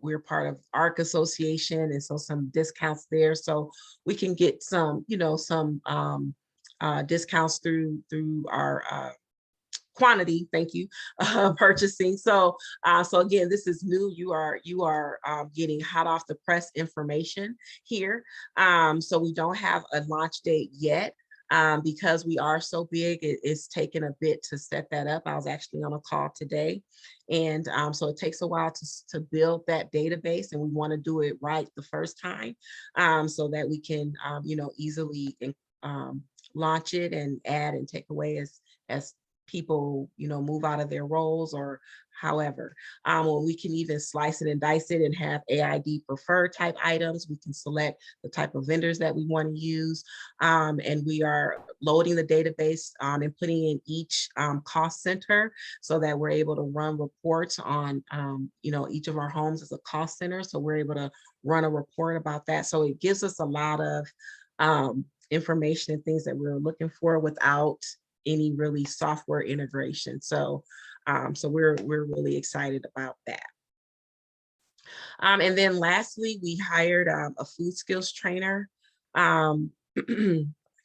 We're part of ARC Association, and so some discounts there. So we can get some, discounts through our quantity, thank you, purchasing. So again, this is new. You are getting hot off the press information here. So we don't have a launch date yet. Because we are so big, it's taken a bit to set that up. I was actually on a call today. And so it takes a while to build that database, and we want to do it right the first time so that we can, easily launch it and add and take away as people, move out of their roles or however. Well, we can even slice it and dice it and have AID preferred type items. We can select the type of vendors that we want to use. And we are loading the database and putting in each cost center so that we're able to run reports on, each of our homes as a cost center. So we're able to run a report about that. So it gives us a lot of information and things that we're looking for without any really software integration. So we're really excited about that. And then lastly, we hired a food skills trainer. I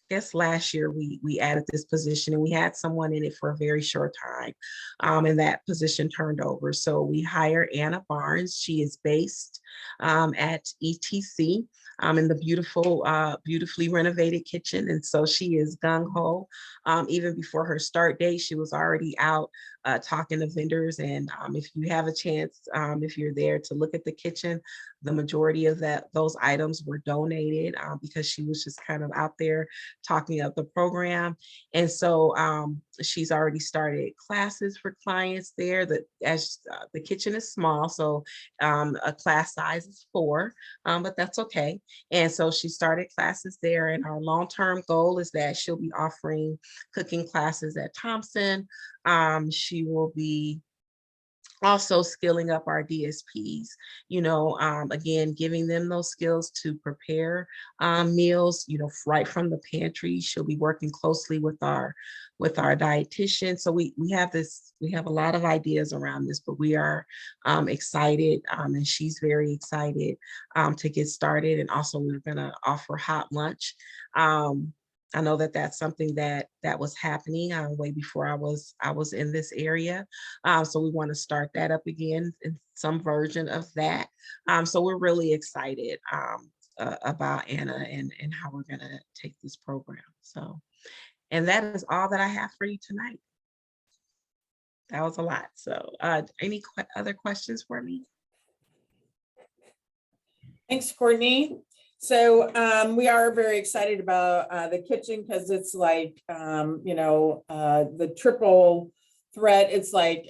guess last year we added this position, and we had someone in it for a very short time, and that position turned over. So we hired Anna Barnes. She is based at ETC in the beautifully renovated kitchen. And so she is gung-ho. Even before her start date, she was already out talking to vendors. And if you have a chance, if you're there to look at the kitchen, the majority of those items were donated because she was just kind of out there talking up the program. And so she's already started classes for clients there. That as the kitchen is small, so a class size is 4, but that's okay. And so she started classes there, and our long-term goal is that she'll be offering cooking classes at Thompson. She will be also skilling up our DSPs, again, giving them those skills to prepare meals, right from the pantry. She'll be working closely with our dietitian. So we have a lot of ideas around this, but we are excited, and she's very excited to get started. And also we're gonna offer hot lunch. I know that that's something that was happening way before I was in this area. So we want to start that up again in some version of that. So we're really excited about Anna and how we're going to take this program. So, and that is all that I have for you tonight. That was a lot. So any other questions for me? Thanks, Courtney. So we are very excited about the kitchen because it's like, the triple threat. It's like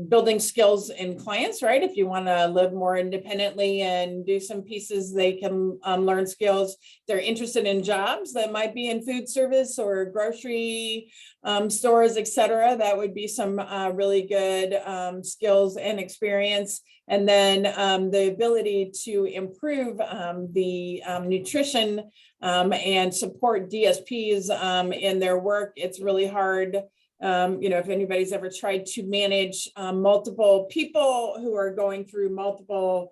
building skills in clients, right? If you want to live more independently and do some pieces, they can learn skills. They're interested in jobs that might be in food service or grocery stores, etc. That would be some really good skills and experience. And then the ability to improve the nutrition and support DSPs in their work. It's really hard. If anybody's ever tried to manage multiple people who are going through multiple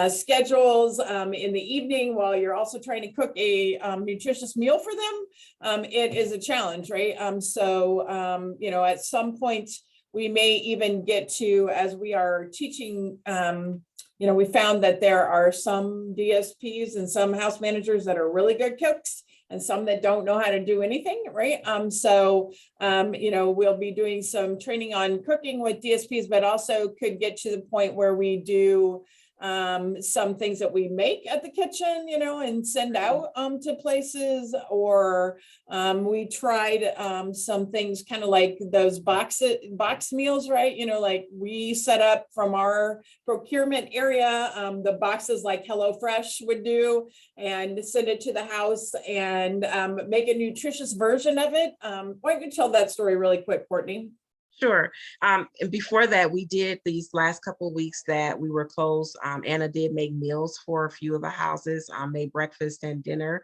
schedules in the evening while you're also trying to cook a nutritious meal for them, it is a challenge, right? At some point, we may even get to, as we are teaching, we found that there are some DSPs and some house managers that are really good cooks and some that don't know how to do anything, right? We'll be doing some training on cooking with DSPs, but also could get to the point where we do some things that we make at the kitchen, and send out to places, or we tried some things kind of like those box meals, right? Like we set up from our procurement area, the boxes like HelloFresh would do, and send it to the house and make a nutritious version of it. Why don't you tell that story really quick, Courtney? Sure. And before that, we did these last couple of weeks that we were closed. Anna did make meals for a few of the houses, made breakfast and dinner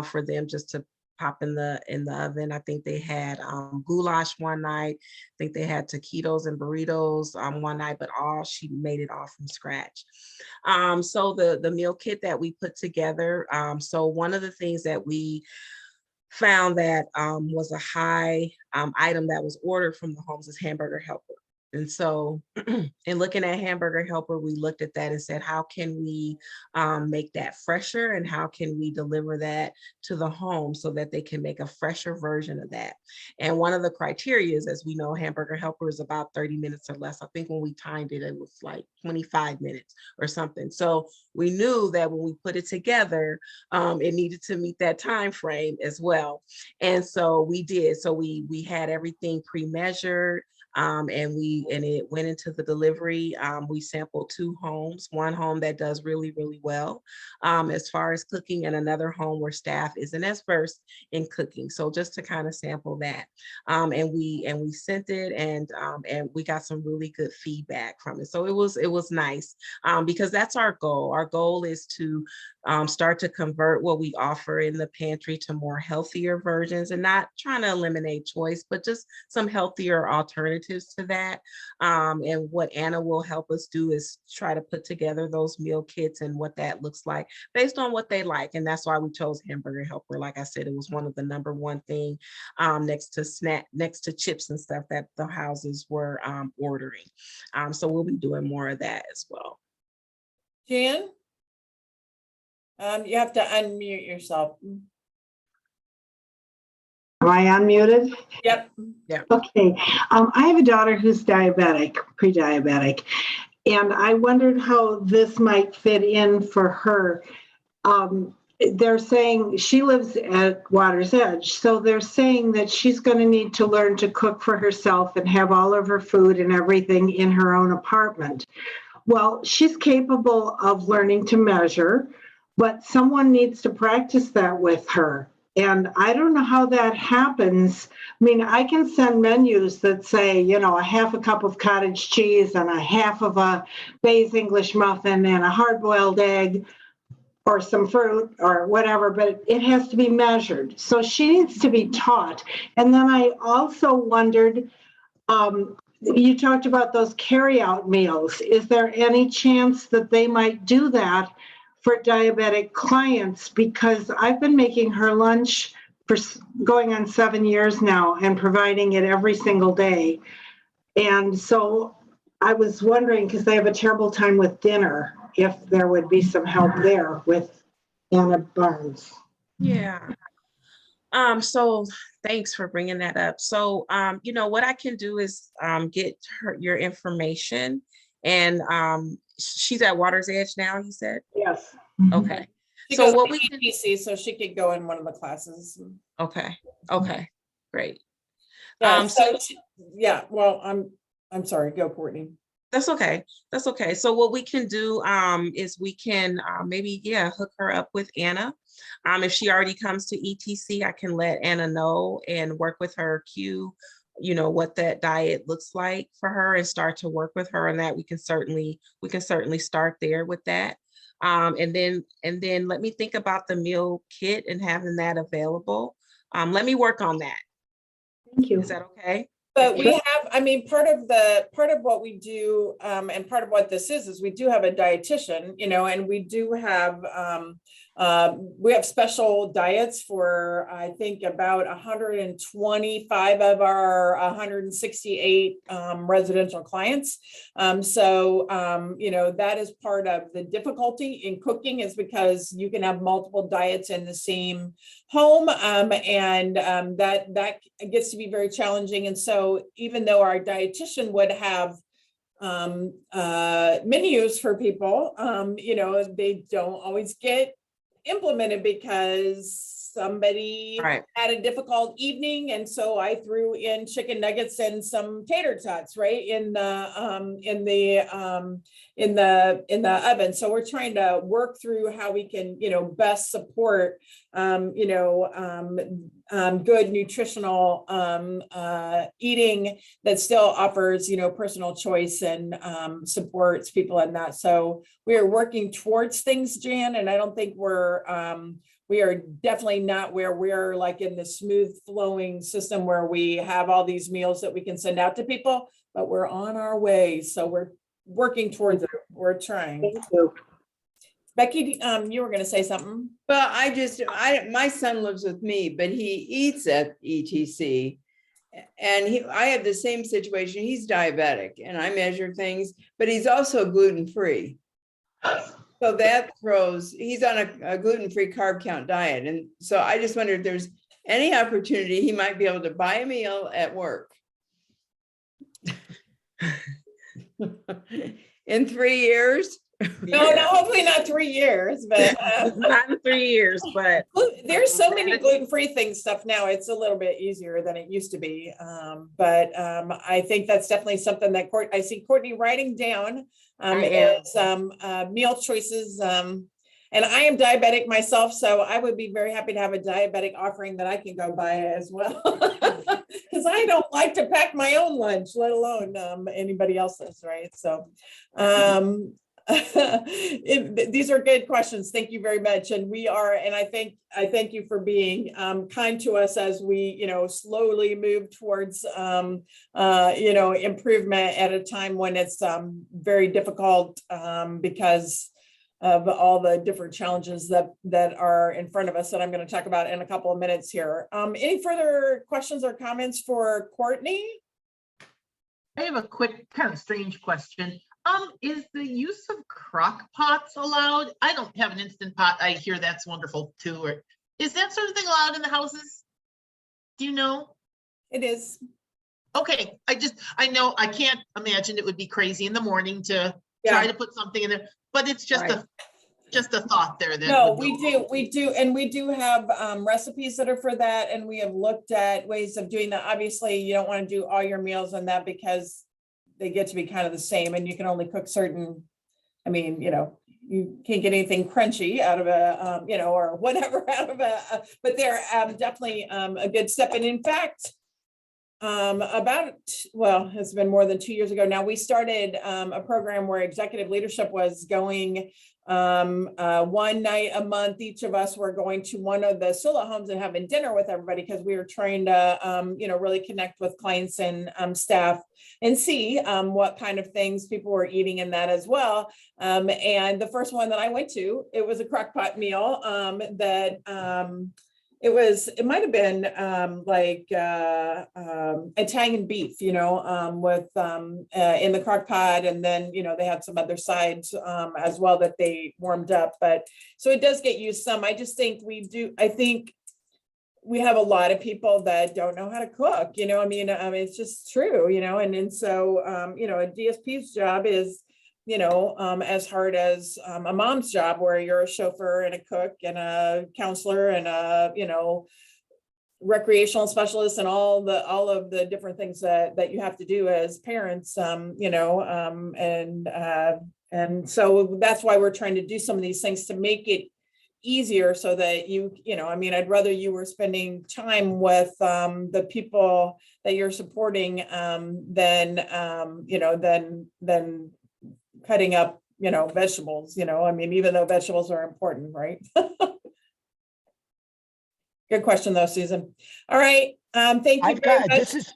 for them just to pop in the oven. I think they had goulash one night. I think they had taquitos and burritos one night, but she made it all from scratch. So the meal kit that we put together. So one of the things that we found that was a high item that was ordered from the homes is Hamburger Helper. And so in looking at Hamburger Helper, we looked at that and said, how can we make that fresher, and how can we deliver that to the home so that they can make a fresher version of that? And one of the criteria is, as we know, Hamburger Helper is about 30 minutes or less. I think when we timed it, it was like 25 minutes or something. So we knew that when we put it together, it needed to meet that time frame as well. And so we did. So we had everything pre-measured. And it went into the delivery. We sampled 2 homes, one home that does really, really well as far as cooking, and another home where staff isn't as versed in cooking. So just to kind of sample that. And we sent it, and we got some really good feedback from it. So it was nice because that's our goal. Our goal is to start to convert what we offer in the pantry to more healthier versions, and not trying to eliminate choice, but just some healthier alternatives to that. And what Anna will help us do is try to put together those meal kits and what that looks like based on what they like. And that's why we chose Hamburger Helper. Like I said, it was one of the #1 thing next to chips and stuff that the houses were ordering. So we'll be doing more of that as well. Jan? You have to unmute yourself. Am I unmuted? Yep. Okay. I have a daughter who's diabetic, pre-diabetic, and I wondered how this might fit in for her. They're saying she lives at Water's Edge, so they're saying that she's going to need to learn to cook for herself and have all of her food and everything in her own apartment. Well, she's capable of learning to measure, but someone needs to practice that with her. And I don't know how that happens. I mean, I can send menus that say, you know, a half a cup of cottage cheese and a half of a Bayes English muffin and a hard-boiled egg or some fruit or whatever, but it has to be measured. So she needs to be taught. And then I also wondered, you talked about those carry-out meals. Is there any chance that they might do that for diabetic clients? Because I've been making her lunch for going on 7 years now and providing it every single day. And so I was wondering, because they have a terrible time with dinner, if there would be some help there with Anna Barnes. Yeah. So thanks for bringing that up. So, you know, what I can do is get her your information, and she's at Water's Edge now, you said? Yes. Okay. She So goes what to we can, ETC, so she could go in one of the classes. okay, okay, great. Yeah, yeah, well, I'm sorry, go Courtney. That's okay. That's okay. So what we can do is we can maybe, yeah, hook her up with Anna. If she already comes to ETC, I can let Anna know and work with her, you know, what that diet looks like for her and start to work with her on that. We can certainly start there with that. And then let me think about the meal kit and having that available. Let me work on that. Thank you. Is that okay? But we have, I mean, part of what we do, and part of what this is we do have a dietitian, you know, and we do have, we have special diets for, I think, about 125 of our 168 residential clients. So, you know, that is part of the difficulty in cooking, is because you can have multiple diets in the same home, and that gets to be very challenging. And so even though our dietitian would have menus for people, you know, they don't always get implemented because somebody had a difficult evening, and so I threw in chicken nuggets and some tater tots right in the oven. So we're trying to work through how we can, you know, best support you know, good nutritional eating that still offers, you know, personal choice and supports people in that. So we are working towards things, Jan, and I don't think we are definitely not where we're like in the smooth flowing system where we have all these meals that we can send out to people, but we're on our way. So we're working towards it. We're trying. Thank you. Becky, you were going to say something. Well, my son lives with me, but he eats at ETC, and I have the same situation. He's diabetic, and I measure things, but he's also gluten-free. So that he's on a gluten-free carb count diet. And so I just wonder if there's any opportunity he might be able to buy a meal at work. In 3 years. No, hopefully not 3 years, but not in 3 years, but there's so many gluten-free stuff now. It's a little bit easier than it used to be. But I think that's definitely something that I see Courtney writing down is meal choices. And I am diabetic myself, so I would be very happy to have a diabetic offering that I can go buy as well. Because I don't like to pack my own lunch, let alone anybody else's, right? So these are good questions. Thank you very much. And I thank you for being kind to us as we, you know, slowly move towards, you know, improvement at a time when it's very difficult because of all the different challenges that are in front of us that I'm going to talk about in a couple of minutes here. Any further questions or comments for Courtney? I have a quick, kind of strange question. Is the use of crock pots allowed? I don't have an Instant Pot. I hear that's wonderful too. Or is that sort of thing allowed in the houses? Do you know? It is. Okay, I know, I can't imagine it would be crazy in the morning to try to put something in there, but it's just a thought there. That No, would we go. do, and we do have recipes that are for that, and we have looked at ways of doing that. Obviously, you don't want to do all your meals on that because they get to be kind of the same, and you can only cook certain, I mean, you can't get anything crunchy out of a, or whatever out of but they're definitely a good step. And in fact, it's been more than 2 years ago now, we started a program where executive leadership was going one night a month. Each of us were going to one of the solo homes and having dinner with everybody, because we were trying to, really connect with clients and staff and see what kind of things people were eating in that as well. And the first one that I went to, it was a crock pot meal it might have been Italian beef, with in the crock pot, and then they had some other sides as well that they warmed up. But so it does get used some. I just think I think we have a lot of people that don't know how to cook. It's just true. And so a DSP's job is as hard as a mom's job, where you're a chauffeur and a cook and a counselor and a, recreational specialist and all of the different things that you have to do as parents, and so that's why we're trying to do some of these things to make it easier, so that I'd rather you were spending time with the people that you're supporting than cutting up, vegetables, even though vegetables are important, right? Good question though, Susan. All right. Thank you very much. This is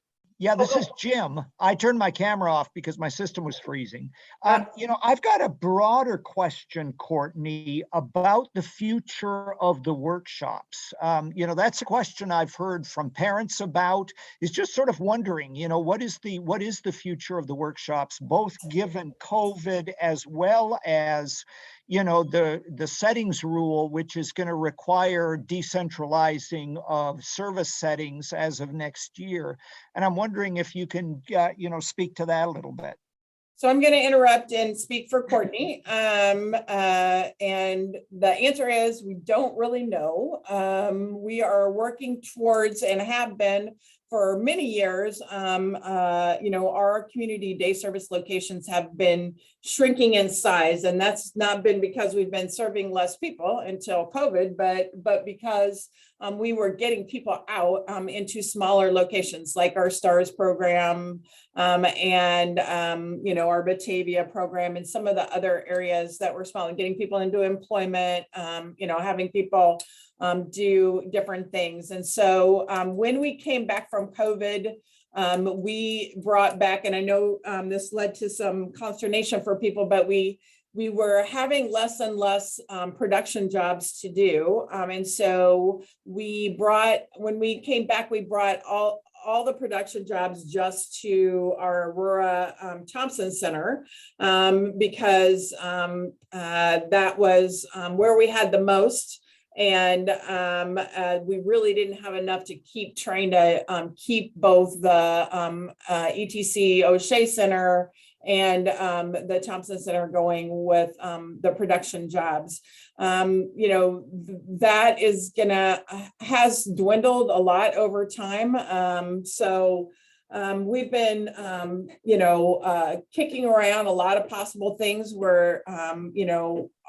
Jim. I turned my camera off because my system was freezing. I've got a broader question, Courtney, about the future of the workshops. That's a question I've heard from parents about, is just sort of wondering, what is the future of the workshops, both given COVID as well as the settings rule, which is going to require decentralizing of service settings as of next year. And I'm wondering if you can, speak to that a little bit. So I'm going to interrupt and speak for Courtney. And the answer is we don't really know. We are working towards, and have been for many years, our community day service locations have been shrinking in size, and that's not been because we've been serving less people until COVID, but because we were getting people out into smaller locations, like our STARS program and our Batavia program, and some of the other areas that were small, and getting people into employment, having people do different things. And so when we came back from COVID, we brought back, and I know this led to some consternation for people, but we were having less and less production jobs to do. And so when we came back, we brought all the production jobs just to our Aurora Thompson Center, because that was where we had the most. And we really didn't have enough to keep trying to keep both the ETC O'Shea Center and the Thompson Center going with the production jobs. That has dwindled a lot over time. So we've been, kicking around a lot of possible things. We're,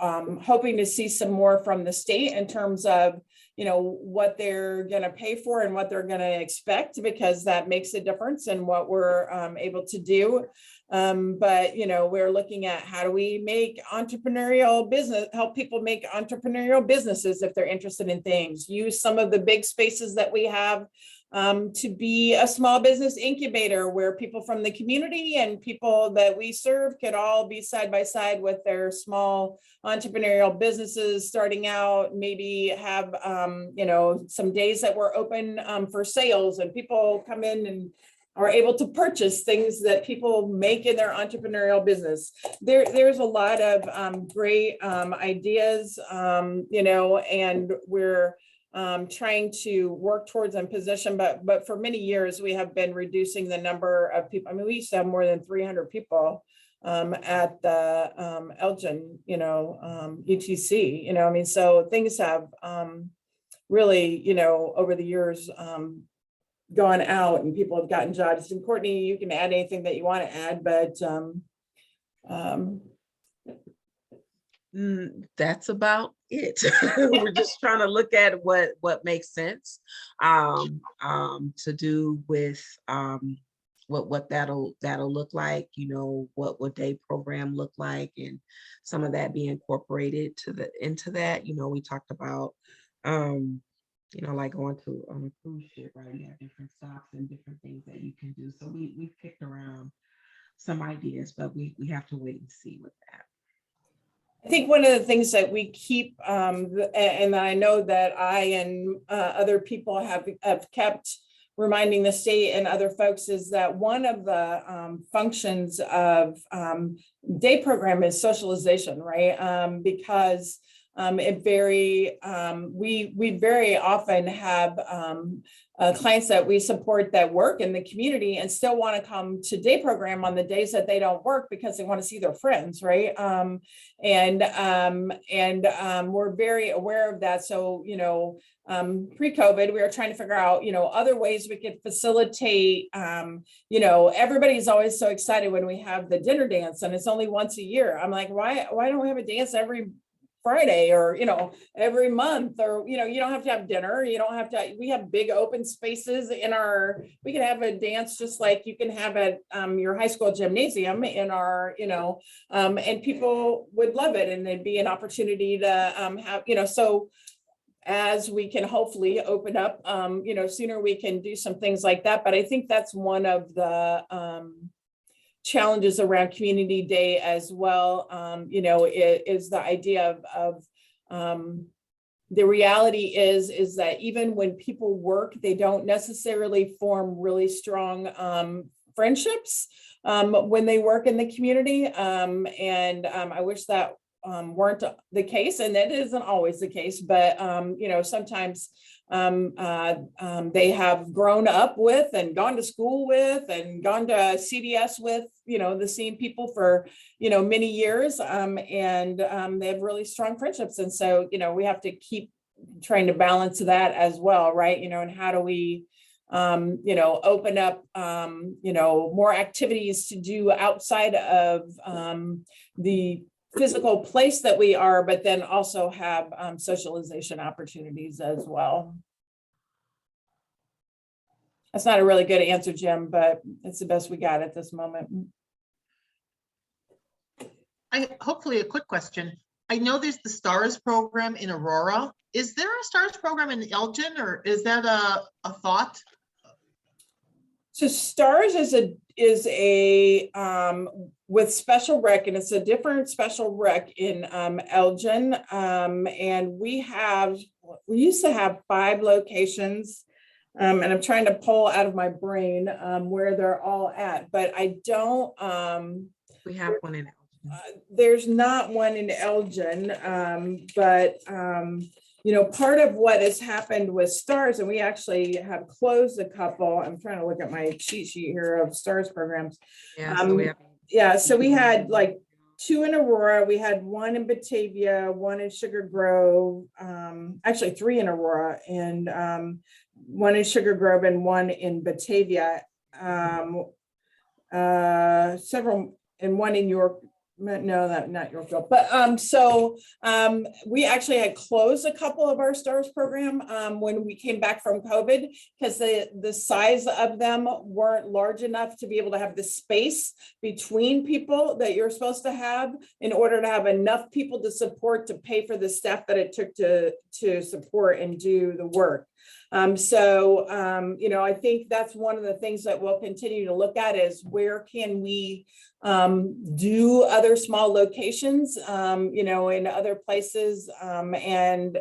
hoping to see some more from the state in terms of, what they're going to pay for and what they're going to expect, because that makes a difference in what we're able to do. But, we're looking at how do we make help people make entrepreneurial businesses if they're interested in things, use some of the big spaces that we have to be a small business incubator where people from the community and people that we serve could all be side by side with their small entrepreneurial businesses starting out, maybe have, some days that we're open for sales, and people come in and are able to purchase things that people make in their entrepreneurial business. There's a lot of great ideas, and we're trying to work towards a position, but for many years, we have been reducing the number of people. I mean, we used to have more than 300 people at the Elgin, ETC, I mean, so things have really, over the years gone out and people have gotten jobs. And Courtney, you can add anything that you want to add, but that's about it. We're just trying to look at what makes sense to do with what that'll look like, what would day program look like, and some of that be incorporated into that. We talked about like going to on a cruise ship, right? You have different stops and different things that you can do. So we've kicked around some ideas, but we have to wait and see with that. I think one of the things that we keep, and I know that I and other people have kept reminding the state and other folks, is that one of the functions of day program is socialization, right? Because we very often have clients that we support that work in the community and still want to come to day program on the days that they don't work because they want to see their friends, right? And we're very aware of that. So, pre-COVID, we were trying to figure out, other ways we could facilitate, everybody's always so excited when we have the dinner dance and it's only once a year. I'm like, why don't we have a dance every Friday or, every month, or, you don't have to have dinner. You don't have to, we have big open spaces we can have a dance just like you can have at your high school gymnasium in our, and people would love it. And it'd be an opportunity to have, so as we can hopefully open up, sooner we can do some things like that. But I think that's one of the, challenges around community day as well, is the idea of the reality is that even when people work, they don't necessarily form really strong friendships when they work in the community. And I wish that weren't the case, and that isn't always the case, but sometimes they have grown up with and gone to school with and gone to CDS with, the same people for, many years, and they have really strong friendships. And so, we have to keep trying to balance that as well, right? And how do we, open up, more activities to do outside of the physical place that we are, but then also have socialization opportunities as well. That's not a really good answer, Jim, but it's the best we got at this moment. Hopefully a quick question. I know there's the STARS program in Aurora. Is there a STARS program in Elgin, or is that a thought? So STARS is a with special rec, and it's a different special rec in Elgin. And we used to have 5 locations, and I'm trying to pull out of my brain where they're all at, but I don't. We have one in Elgin. There's not one in Elgin, but part of what has happened with STARS, and we actually have closed a couple. I'm trying to look at my cheat sheet here of STARS programs. So we had like 2 in Aurora. We had 1 in Batavia, 1 in Sugar Grove, actually 3 in Aurora, and 1 in Sugar Grove and 1 in Batavia, several, and 1 in York. No, not Yorkville, but we actually had closed a couple of our STARS program when we came back from COVID, because the size of them weren't large enough to be able to have the space between people that you're supposed to have in order to have enough people to pay for the staff that it took to support and do the work. I think that's one of the things that we'll continue to look at is where can we do other small locations, in other places, and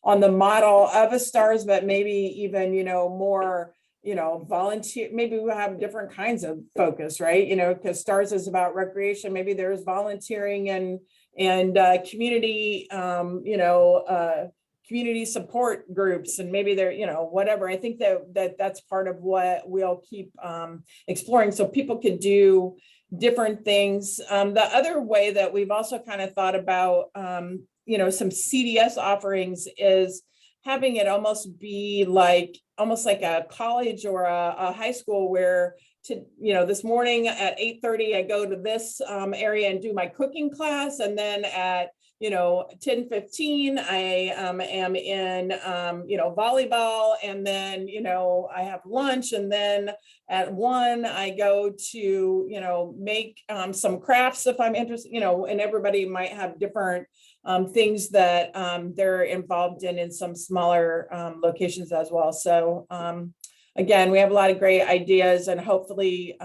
on the model of a STARS, but maybe even, more, volunteer, maybe we'll have different kinds of focus, right? Because STARS is about recreation, maybe there's volunteering and community, community support groups, and maybe they're, whatever. I think that's part of what we'll keep exploring, so people could do different things. The other way that we've also kind of thought about, some CDS offerings is having it almost be almost like a college or a high school, where this morning at 8:30, I go to this area and do my cooking class. And then at 10:15, I am in, volleyball. And then, I have lunch. And then at 1, I go to, make some crafts if I'm interested, and everybody might have different things that they're involved in some smaller locations as well. So again, we have a lot of great ideas, and hopefully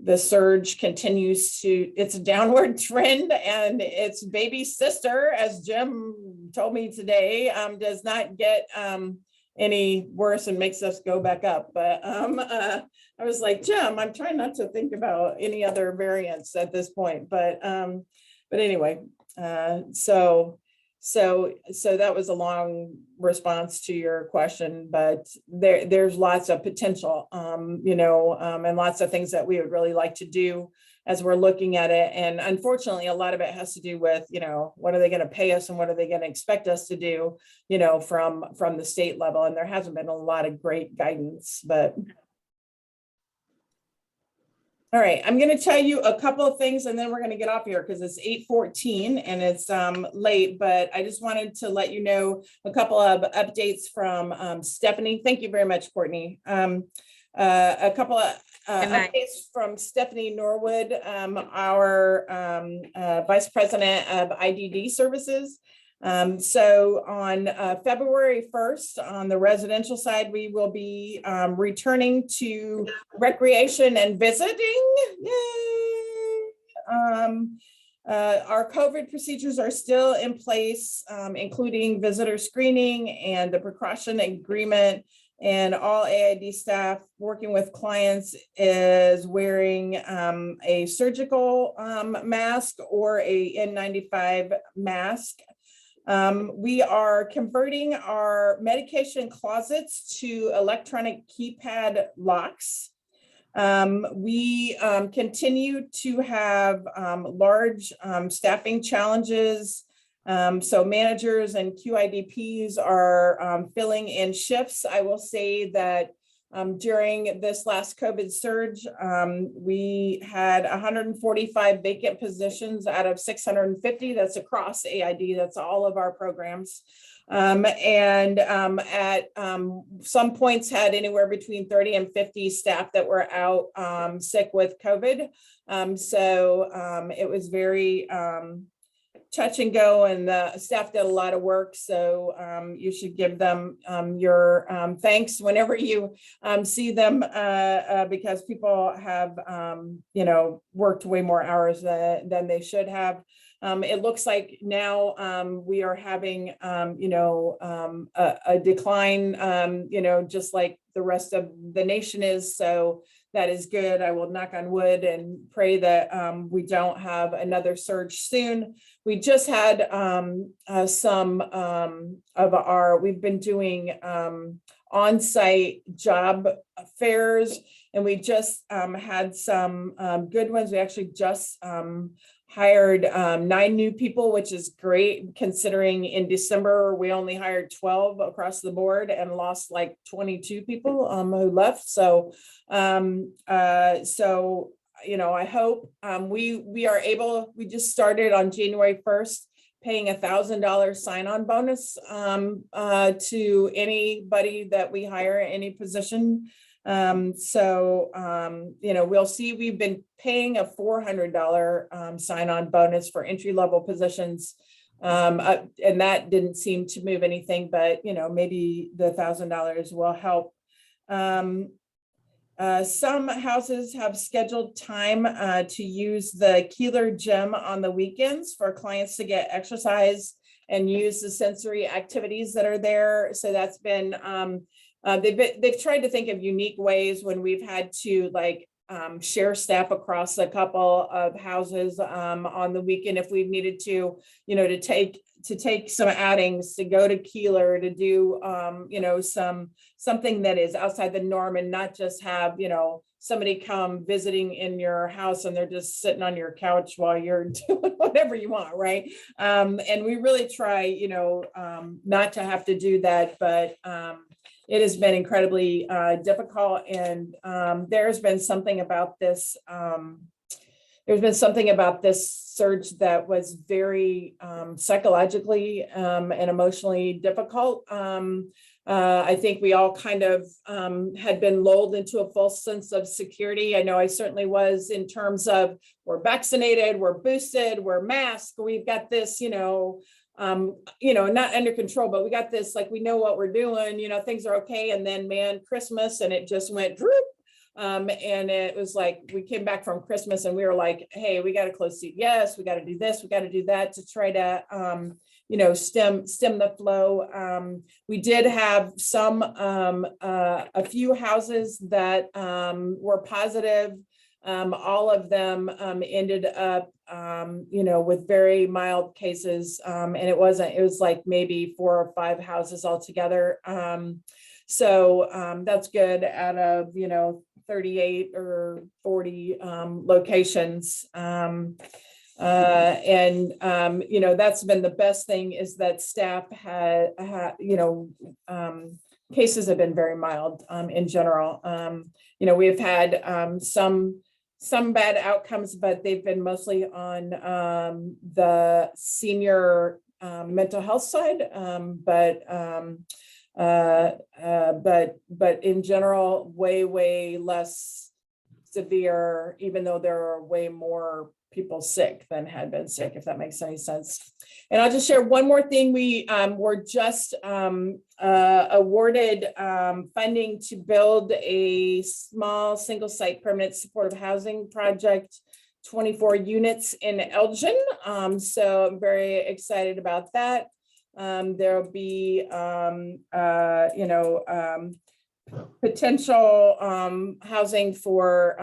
the surge continues it's a downward trend, and its baby sister, as Jim told me today, does not get any worse and makes us go back up. But I was like, Jim, I'm trying not to think about any other variants at this point. But anyway, so that was a long response to your question, but there's lots of potential, and lots of things that we would really like to do as we're looking at it. And unfortunately, a lot of it has to do with, what are they going to pay us and what are they going to expect us to do, from the state level. And there hasn't been a lot of great guidance, but. All right, I'm going to tell you a couple of things, and then we're going to get off here because it's 8:14 and it's late, but I just wanted to let you know a couple of updates from Stephanie. Thank you very much, Courtney. A couple of updates from Stephanie Norwood, our Vice President of IDD Services. So on February 1st, on the residential side, we will be returning to recreation and visiting. Yay! Our COVID procedures are still in place, including visitor screening and the precaution agreement. And all AID staff working with clients is wearing a surgical mask or a N95 mask. We are converting our medication closets to electronic keypad locks. We continue to have large staffing challenges. So managers and QIDPs are filling in shifts. I will say that during this last COVID surge, we had 145 vacant positions out of 650. That's across AID. That's all of our programs. And at some points had anywhere between 30 and 50 staff that were out sick with COVID. So it was very touch and go, and the staff did a lot of work. So you should give them your thanks whenever you see them, because people have, worked way more hours than they should have. It looks like now we are having, a decline, just like the rest of the nation is. So that is good. I will knock on wood and pray that we don't have another surge soon. We just had some of we've been doing on-site job fairs, and we just had some good ones. We actually just hired 9 new people, which is great considering in December we only hired 12 across the board and lost like 22 people who left. So I hope we are able. We just started on January 1st paying $1,000 sign-on bonus to anybody that we hire at any position. We'll see. We've been paying a $400 sign-on bonus for entry-level positions, and that didn't seem to move anything, but maybe the $1,000 will help. Some houses have scheduled time to use the Keeler gym on the weekends for clients to get exercise and use the sensory activities that are there. So that's been, they've tried to think of unique ways when we've had to like share staff across a couple of houses on the weekend if we needed to, you know, to take some outings, to go to Keeler, to do, you know, something that is outside the norm and not just have, you know, somebody come visiting in your house and they're just sitting on your couch while you're doing whatever you want, right? And we really try, you know, not to have to do that, but it has been incredibly difficult. And there's been something about this surge that was very psychologically and emotionally difficult. I think we all kind of had been lulled into a false sense of security. I know I certainly was, in terms of we're vaccinated, we're boosted, we're masked, we've got this, you know, not under control, but we got this, like, we know what we're doing, you know, things are okay. And then, man, Christmas, and it just went droop. And it was like, we came back from Christmas and we were like, hey, we got to close CVS, we got to do this, we got to do that to try to, you know, stem the flow. We did have a few houses that were positive. All of them ended up, you know, with very mild cases. And it was like maybe 4 or 5 houses altogether. So that's good out of, you know, 38 or 40 locations. And you know, that's been the best thing, is that staff had you know, cases have been very mild in general. You know, we've had some bad outcomes, but they've been mostly on the senior mental health side. But in general, way less severe, even though there are way more people sick than had been sick, if that makes any sense. And I'll just share one more thing. We were just awarded funding to build a small single site permanent supportive housing project, 24 units in Elgin. So I'm very excited about that. There'll be, you know, potential housing for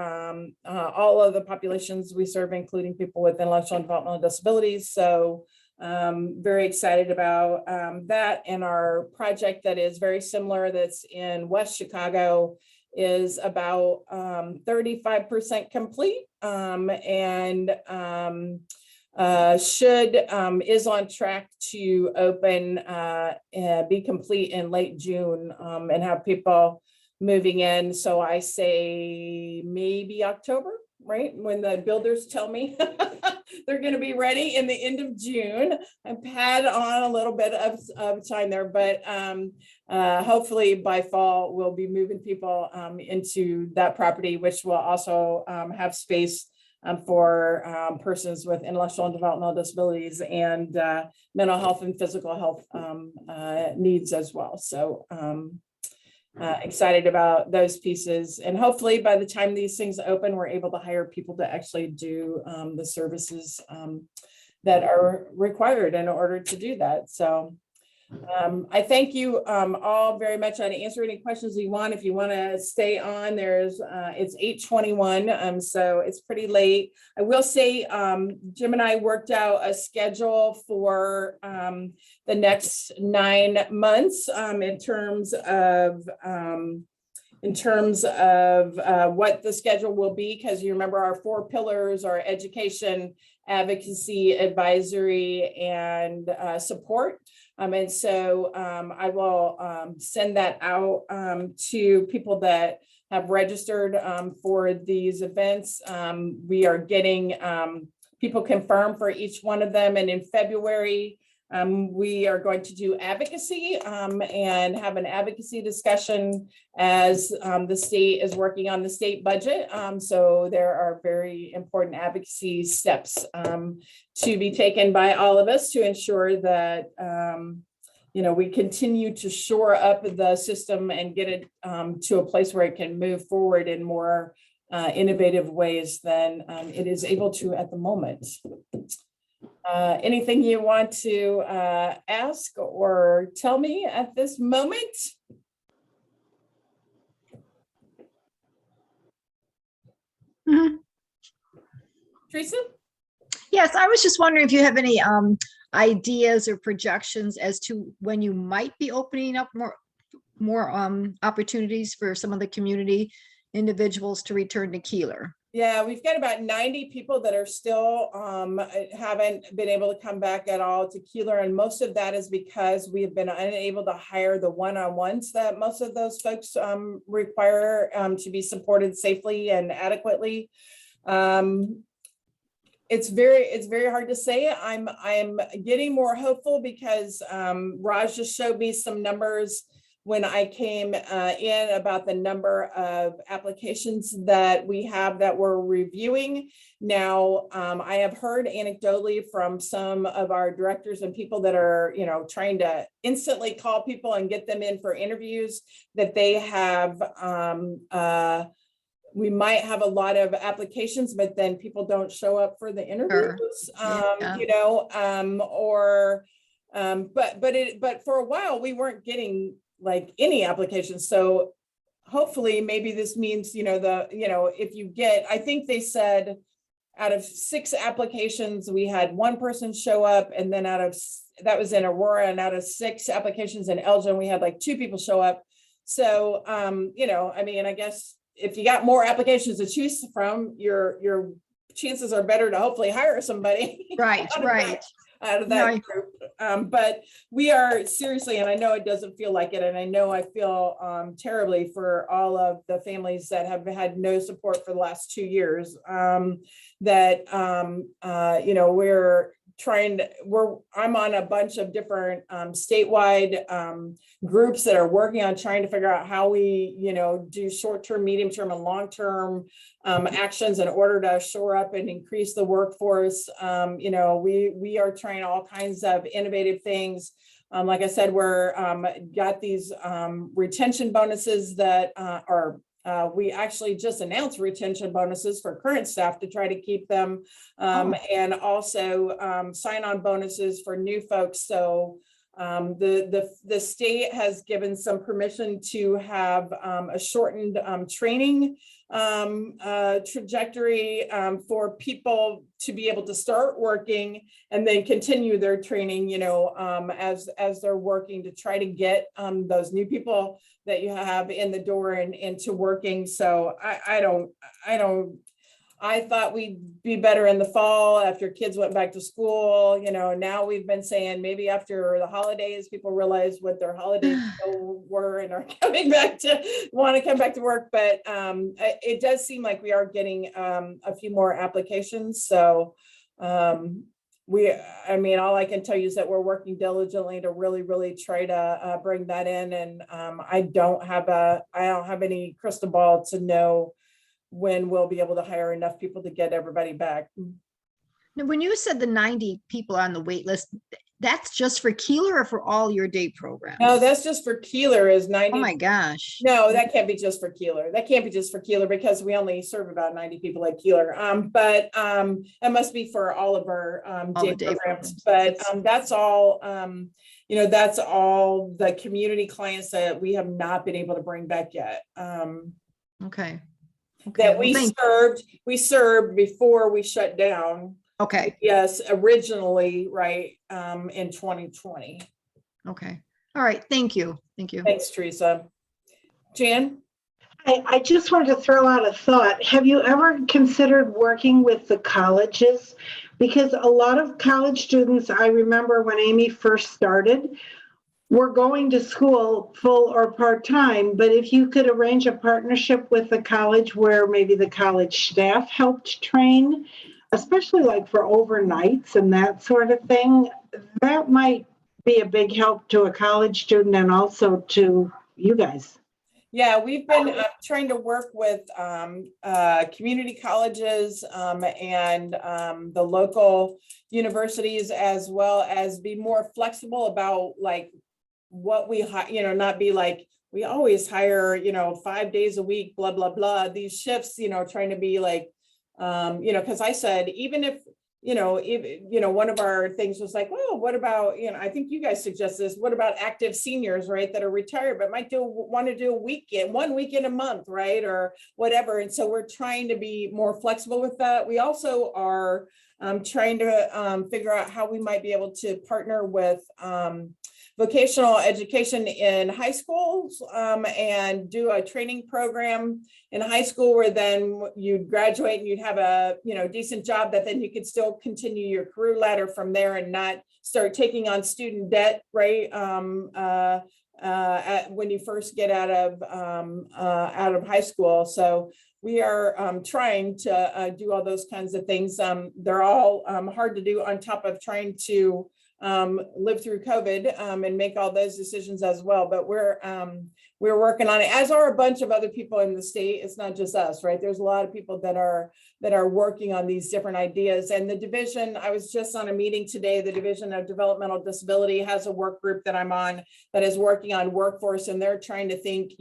all of the populations we serve, including people with intellectual and developmental disabilities. So very excited about that. And our project that is very similar, that's in West Chicago, is about 35% complete, and is on track to open, be complete in late June, and have people moving in. So I say maybe October, right? When the builders tell me they're going to be ready in the end of June. I've had on a little bit of time there, but hopefully by fall we'll be moving people into that property, which will also have space for persons with intellectual and developmental disabilities and mental health and physical health needs as well. So excited about those pieces. And hopefully by the time these things open, we're able to hire people to actually do the services that are required in order to do that. So I thank you all very much. I'd answer any questions you want. If you want to stay on, it's 8:21, so it's pretty late. I will say Jim and I worked out a schedule for the next 9 months in terms of what the schedule will be, because you remember our 4 pillars are education, advocacy, advisory, and support. And so I will send that out to people that have registered for these events. We are getting people confirmed for each one of them. And in February, we are going to do advocacy and have an advocacy discussion as the state is working on the state budget. So there are very important advocacy steps to be taken by all of us to ensure that you know, we continue to shore up the system and get it to a place where it can move forward in more innovative ways than it is able to at the moment. Anything you want to ask or tell me at this moment? Teresa? Yes, I was just wondering if you have any ideas or projections as to when you might be opening up more opportunities for some of the community individuals to return to Keeler. Yeah, we've got about 90 people that are still haven't been able to come back at all to Keeler. And most of that is because we have been unable to hire the one-on-ones that most of those folks require to be supported safely and adequately. It's very hard to say. I'm getting more hopeful because Raj just showed me some numbers when I came in about the number of applications that we have that we're reviewing. Now, I have heard anecdotally from some of our directors and people that are, trying to instantly call people and get them in for interviews that they have, we might have a lot of applications, but then people don't show up for the interviews, but for a while we weren't getting like any applications. So hopefully maybe this means, if you get, I think they said out of 6 applications, we had 1 person show up, and then that was in Aurora, and out of 6 applications in Elgin, we had like 2 people show up. So, I guess if you got more applications to choose from, your chances are better to hopefully hire somebody. Right, out of that group. But we are seriously, and I know it doesn't feel like it, and I know I feel terribly for all of the families that have had no support for the last 2 years, I'm on a bunch of different statewide groups that are working on trying to figure out how we, do short-term, medium-term, and long-term actions in order to shore up and increase the workforce. We are trying all kinds of innovative things. Like I said, we're got these retention bonuses that we actually just announced retention bonuses for current staff to try to keep them, and also sign-on bonuses for new folks. So the state has given some permission to have a shortened training trajectory for people to be able to start working and then continue their training, as they're working to try to get those new people that you have in the door and into working. So I thought we'd be better in the fall after kids went back to school. Now we've been saying maybe after the holidays, people realize what their holidays were and are want to come back to work. But it does seem like we are getting a few more applications. So all I can tell you is that we're working diligently to really, really try to bring that in. And I don't have any crystal ball to know when we'll be able to hire enough people to get everybody back. Now, when you said the 90 people on the wait list, that's just for Keeler or for all your day programs? No, that's just for Keeler is 90. Oh my gosh. No, that can't be just for Keeler. That can't be just for Keeler because we only serve about 90 people at Keeler. But it must be for all of our day programs. But that's all, that's all the community clients that we have not been able to bring back yet. Okay. That we served before we shut down. Okay. Yes, originally, right, in 2020. Okay. All right. Thank you. Thanks, Teresa. Jan? I just wanted to throw out a thought. Have you ever considered working with the colleges? Because a lot of college students, I remember when Amy first started, were going to school full or part-time, but if you could arrange a partnership with the college where maybe the college staff helped train, especially like for overnights and that sort of thing, that might be a big help to a college student and also to you guys. Yeah, we've been trying to work with community colleges and the local universities, as well as be more flexible about like what we, not be like, we always hire, 5 days a week, blah, blah, blah, these shifts, trying to be like, because I said, even if one of our things was like, well, what about, I think you guys suggest this, what about active seniors, right, that are retired, but might want to do one weekend a month, right, or whatever. And so we're trying to be more flexible with that. We also are trying to figure out how we might be able to partner with vocational education in high schools and do a training program in high school where then you'd graduate and you'd have a decent job that then you could still continue your career ladder from there and not start taking on student debt, right? When you first get out of high school. So we are trying to do all those kinds of things. They're all hard to do on top of trying to live through COVID and make all those decisions as well. But we're working on it, as are a bunch of other people in the state. It's not just us, right? There's a lot of people that are working on these different ideas. And the division, I was just on a meeting today, the Division of Developmental Disability has a work group that I'm on that is working on workforce, and they're trying to think,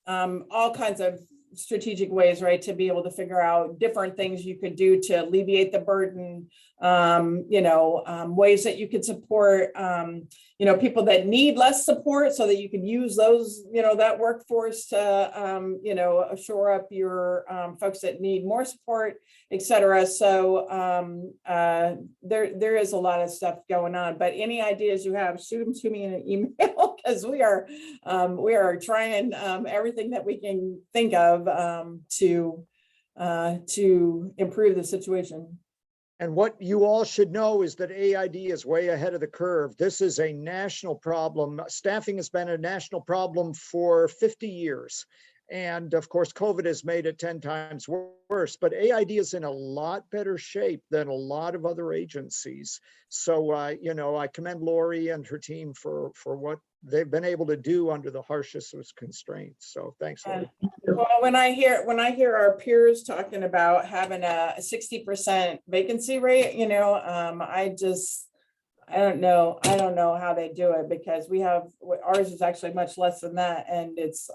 all kinds of strategic ways, right, to be able to figure out different things you could do to alleviate the burden, ways that you could support, people that need less support so that you can use those, that workforce to, shore up your folks that need more support, et cetera. So there is a lot of stuff going on, but any ideas you have, shoot them to me in an email because we are trying everything that we can think of to improve the situation. And what you all should know is that AID is way ahead of the curve. This is a national problem. Staffing has been a national problem for 50 years. And of course, COVID has made it 10 times worse, but AID is in a lot better shape than a lot of other agencies. So, I commend Lori and her team for what they've been able to do under the harshest of constraints. So thanks, Lori. Well, when I hear our peers talking about having a 60% vacancy rate, I don't know how they do it, because ours is actually much less than that, and it's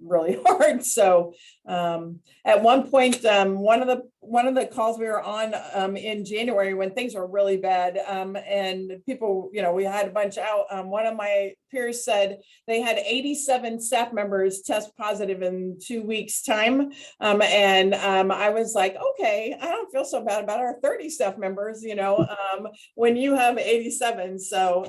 really hard. So at one point, one of the calls we were on in January when things were really bad, and people, we had a bunch out. One of my peers said they had 87 staff members test positive in 2 weeks' time, and I was like, okay, I don't feel so bad about our 30 staff members, when you have 87. So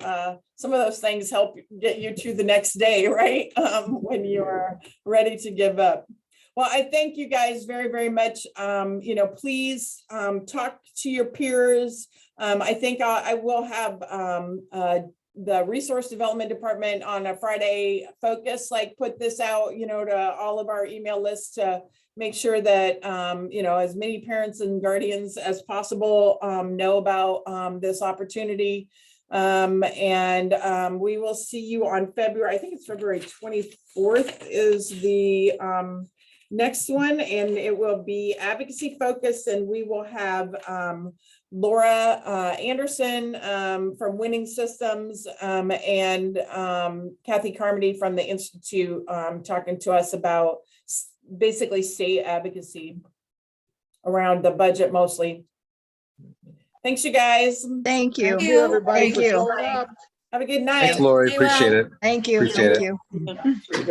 some of those things help get you to the next day, right? When you are ready to give up. Well, I thank you guys very, very much. Please talk to your peers. I think I will have the Resource Development Department on a Friday focus, put this out, to all of our email lists to make sure that, as many parents and guardians as possible know about this opportunity. And we will see you on February, I think it's February 24th is the next one, and it will be advocacy focused, and we will have Laura Anderson from Winning Systems and Kathy Carmody from the Institute talking to us about basically state advocacy around the budget mostly. Thanks, you guys. Thank you. Thank you, everybody. Thank you. For showing up. Have a good night. Thanks, Lori. Stay well. Appreciate it. Thank you. Appreciate Thank it. you.